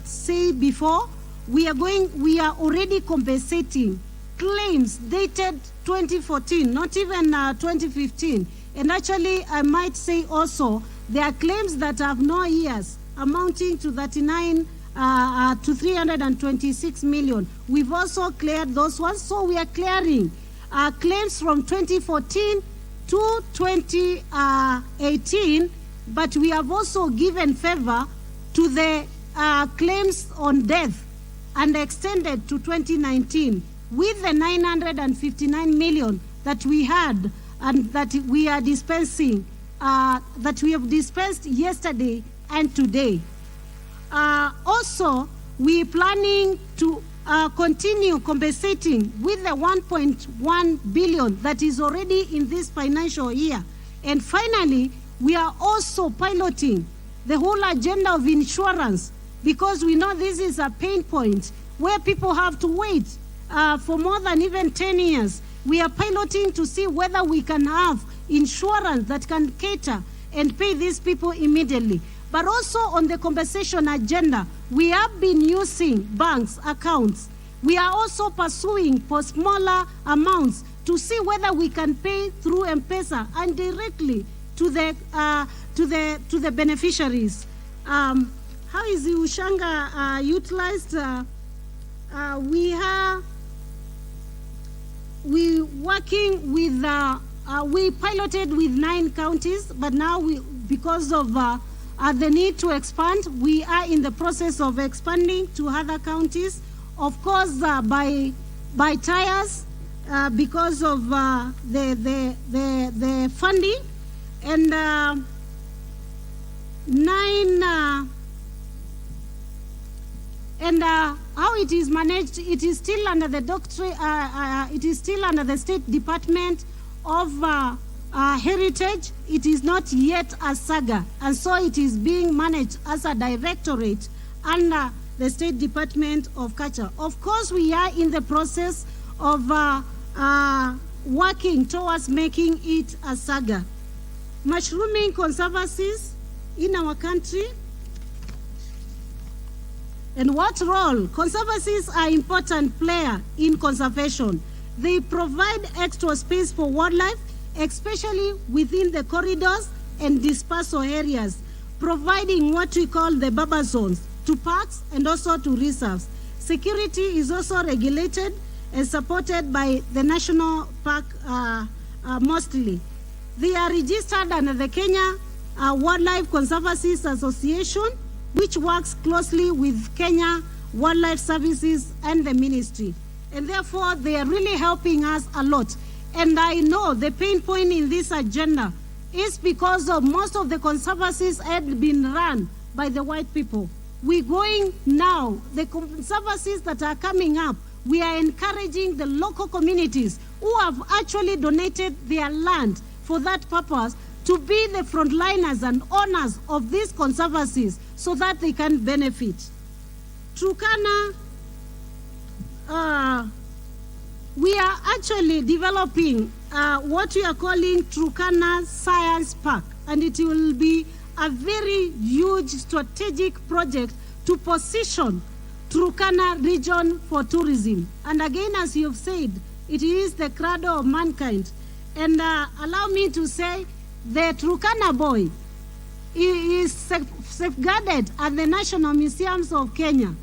say before, we are already compensating claims dated 2014, not even 2015. And actually, I might say also, there are claims that have no years, amounting to 39 to 326 million. We've also cleared those ones, so we are clearing claims from 2014 to 2018, but we have also given favor to the claims on death and extended to 2019 with the 959 million that we had and that we are dispensing, that we have dispensed yesterday and today. Also, we are planning to continue compensating with the 1.1 billion that is already in this financial year. And finally, we are also piloting the whole agenda of insurance, because we know this is a pain point where people have to wait for more than even 10 years. We are piloting to see whether we can have insurance that can cater and pay these people immediately. But also on the compensation agenda, we have been using banks' accounts. We are also pursuing for smaller amounts to see whether we can pay through M-Pesa and directly to the beneficiaries. How is the Ushanga utilized? We working with, we piloted with 9 counties, but now because of the need to expand, we are in the process of expanding to other counties. Of course, by tiers, because of the funding, and 9 and how it is managed, it is still under the it is still under the State Department of Heritage. It is not yet a saga, and so it is being managed as a directorate under the State Department of Culture. Of course, we are in the process of working towards making it a saga. Mushrooming conservancies in our country. And what role? Conservancies are important player in conservation. They provide extra space for wildlife, especially within the corridors and dispersal areas, providing what we call the buffer zones to parks and also to reserves. Security is also regulated and supported by the National Park mostly. They are registered under the Kenya Wildlife Conservancies Association, which works closely with Kenya Wildlife Services and the ministry. And therefore, they are really helping us a lot. And I know the pain point in this agenda is because of most of the conservancies had been run by the white people. We're going now, the conservancies that are coming up, we are encouraging the local communities who have actually donated their land for that purpose to be the frontliners and owners of these conservancies so that they can benefit. Turkana, we are actually developing what we are calling Turkana Science Park, and it will be a very huge strategic project to position Turkana region for tourism. And again, as you've said, it is the cradle of mankind. And allow me to say, the Turkana boy is safeguarded at the National Museums of Kenya.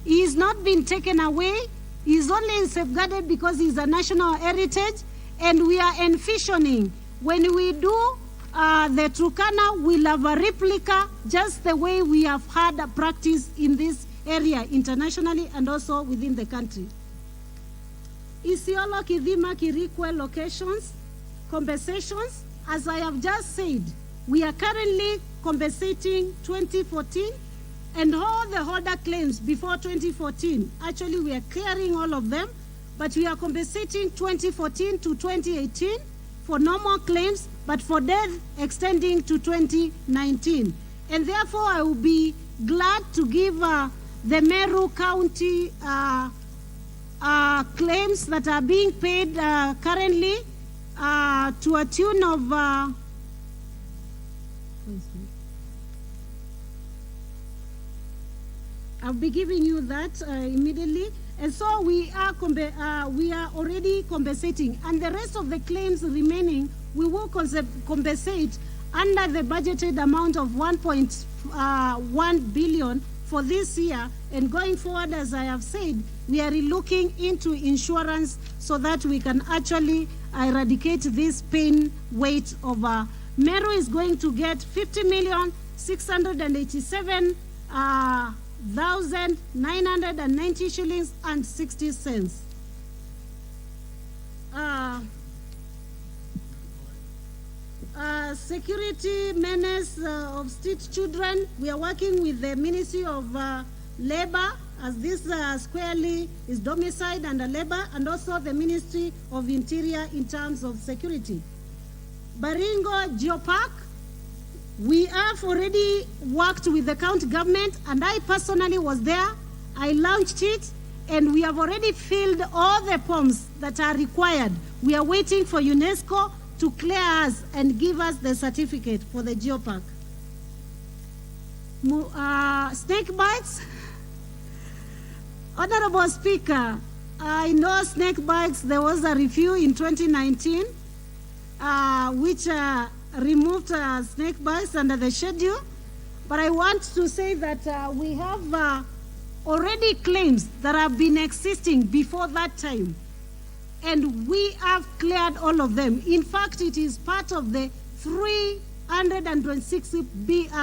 He is not been taken away. He is only safeguarded because he is a national heritage, and we are envisioning when we do the Turkana, we'll have a replica just the way we have had a practice in this area internationally and also within the country. Isiolo, Kidhima, Kirikwe locations, compensations, as I have just said, we are currently compensating 2014 and all the holder claims before 2014. Actually, we are clearing all of them, but we are compensating 2014 to 2018 for normal claims, but for death extending to 2019. And therefore, I will be glad to give the Meru County claims that are being paid currently to a tune of I'll be giving you that immediately. And so we are already compensating, and the rest of the claims remaining, we will compensate under the budgeted amount of 1.1 billion for this year. And going forward, as I have said, we are looking into insurance so that we can actually eradicate this pain weight of Meru is going to get 50,687,990 shillings and 60 cents. Security menace of street children, we are working with the Ministry of Labor, as this squarely is domiciled under Labor, and also the Ministry of Interior in terms of security. Baringo Geopark, we have already worked with the county government, and I personally was there. I launched it, and we have already filled all the forms that are required. We are waiting for UNESCO to clear us and give us the certificate for the Geopark. Snake bites. Honorable Speaker, I know snake bites, there was a review in 2019 which removed snake bites under the schedule. But I want to say that we have already claims that have been existing before that time. And we have cleared all of them. In fact, it is part of the 326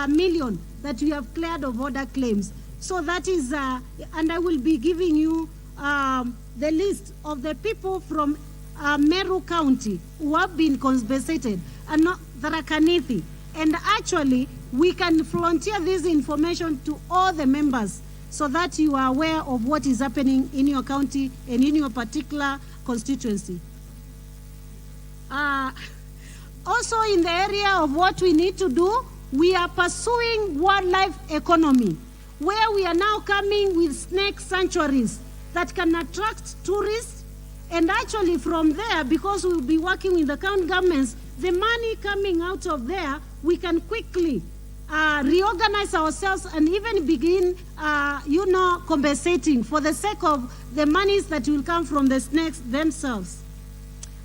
million that we have cleared of other claims. So that is, and I will be giving you the list of the people from Meru County who have been compensated, and not Tharaka-Nithi. And actually, we can volunteer this information to all the members so that you are aware of what is happening in your county and in your particular constituency. Also, in the area of what we need to do, we are pursuing wildlife economy, where we are now coming with snake sanctuaries that can attract tourists. And actually from there, because we'll be working with the county governments, the money coming out of there, we can quickly reorganize ourselves and even begin, compensating for the sake of the monies that will come from the snakes themselves.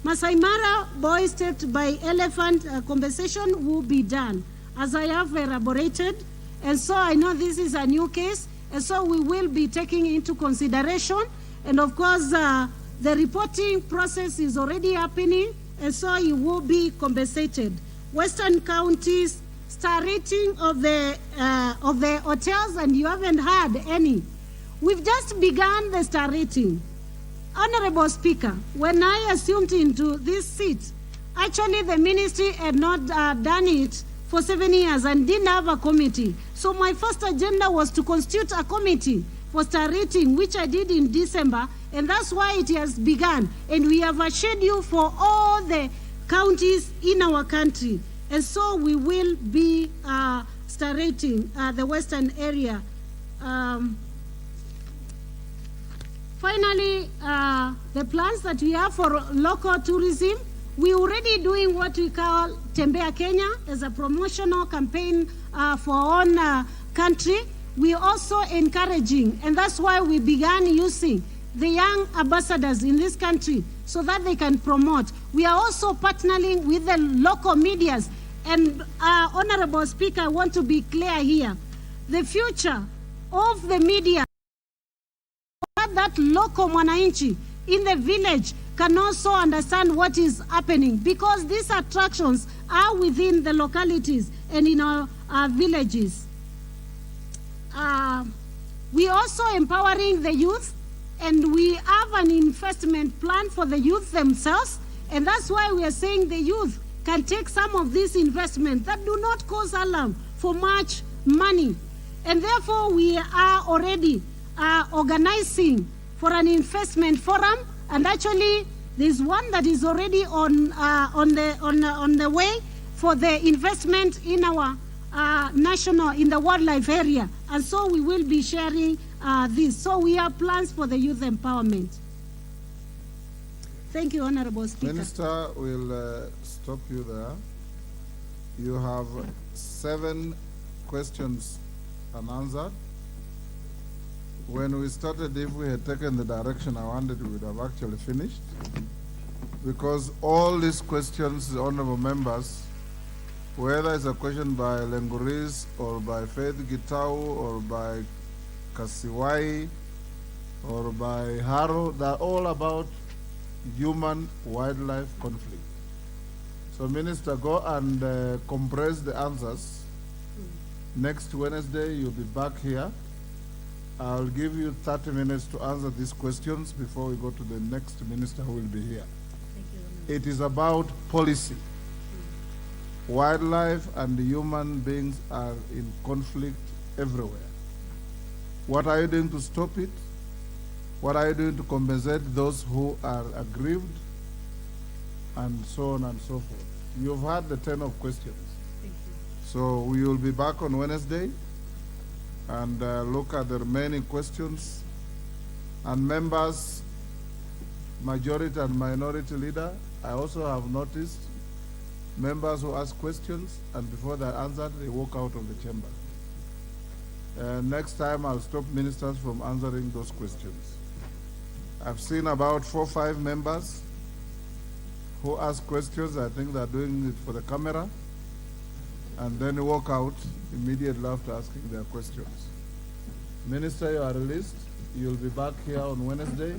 Masai Mara boys taken by elephant compensation will be done, as I have elaborated. And so I know this is a new case, and so we will be taking into consideration. And of course, the reporting process is already happening, and so it will be compensated. Western counties, star rating of the hotels, and you haven't had any. We've just begun the star rating. Honorable Speaker, when I assumed into this seat, actually the ministry had not done it for 7 years and didn't have a committee. So my first agenda was to constitute a committee for star rating, which I did in December, and that's why it has begun. And we have a schedule for all the counties in our country. And so we will be star rating the western area. Finally, the plans that we have for local tourism, we're already doing what we call Tembea Kenya as a promotional campaign for our own country. We're also encouraging, and that's why we began using the young ambassadors in this country so that they can promote. We are also partnering with the local medias. And Honorable Speaker, I want to be clear here. The future of the media, that local mwananchi in the village can also understand what is happening, because these attractions are within the localities and in our villages. We also empowering the youth, and we have an investment plan for the youth themselves, and that's why we are saying the youth can take some of these investments that do not cost alarm for much money. And therefore we are already organizing for an investment forum, and actually there's one that is already on the way for the investment in our in the wildlife area, and so we will be sharing this. So we have plans for the youth empowerment. Thank you, Honorable Speaker. Minister, will stop you there. You have 7 questions unanswered. When we started, if we had taken the direction I wanted, we would have actually finished. Because all these questions, honorable members, whether it's a question by Lenguris or by Faith Gitau or by Kasiwai or by Haro, they're all about human-wildlife conflict. So, Minister, go and compress the answers. Next Wednesday, you'll be back here. I'll give you 30 minutes to answer these questions before we go to the next minister who will be here. It is about policy. Wildlife and human beings are in conflict everywhere. What are you doing to stop it? What are you doing to compensate those who are aggrieved? And so on and so forth. You've had the 10 of questions. Thank you. So we will be back on Wednesday and look at the remaining questions. And members, majority and minority leader, I also have noticed members who ask questions and before they're answered, they walk out of the chamber. Next time I'll stop ministers from answering those questions. I've seen about 4 or 5 members who ask questions. I think they're doing it for the camera, and then walk out immediately after asking their questions. Minister, you are released. You'll be back here on Wednesday.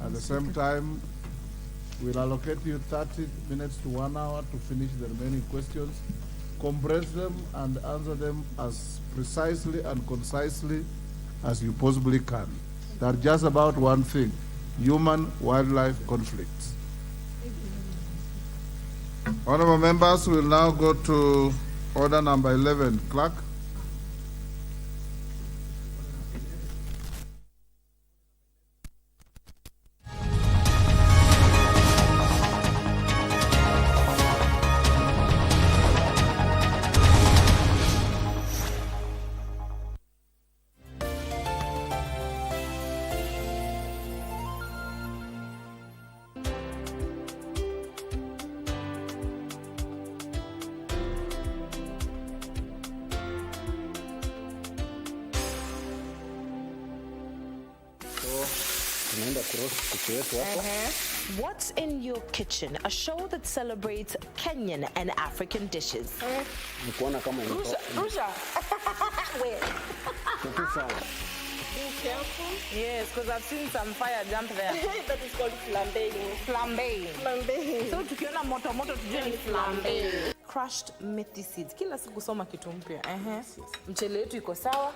At the same time, we'll allocate you 30 minutes to 1 hour to finish the remaining questions, compress them and answer them as precisely and concisely as you possibly can. They're just about one thing. human-wildlife conflicts. Honorable members, we will now go to order number 11. Clerk. What's in your kitchen? A show that celebrates Kenyan and African dishes. Rusha. Wait. Be careful. Yes, because I've seen some fire jump there. That is called flambeing. Flambeing. So tukiona moto tujue ni flambeing. Crushed methi seeds. Kila siku soma kitu mpya. Mchele yetu iko sawa.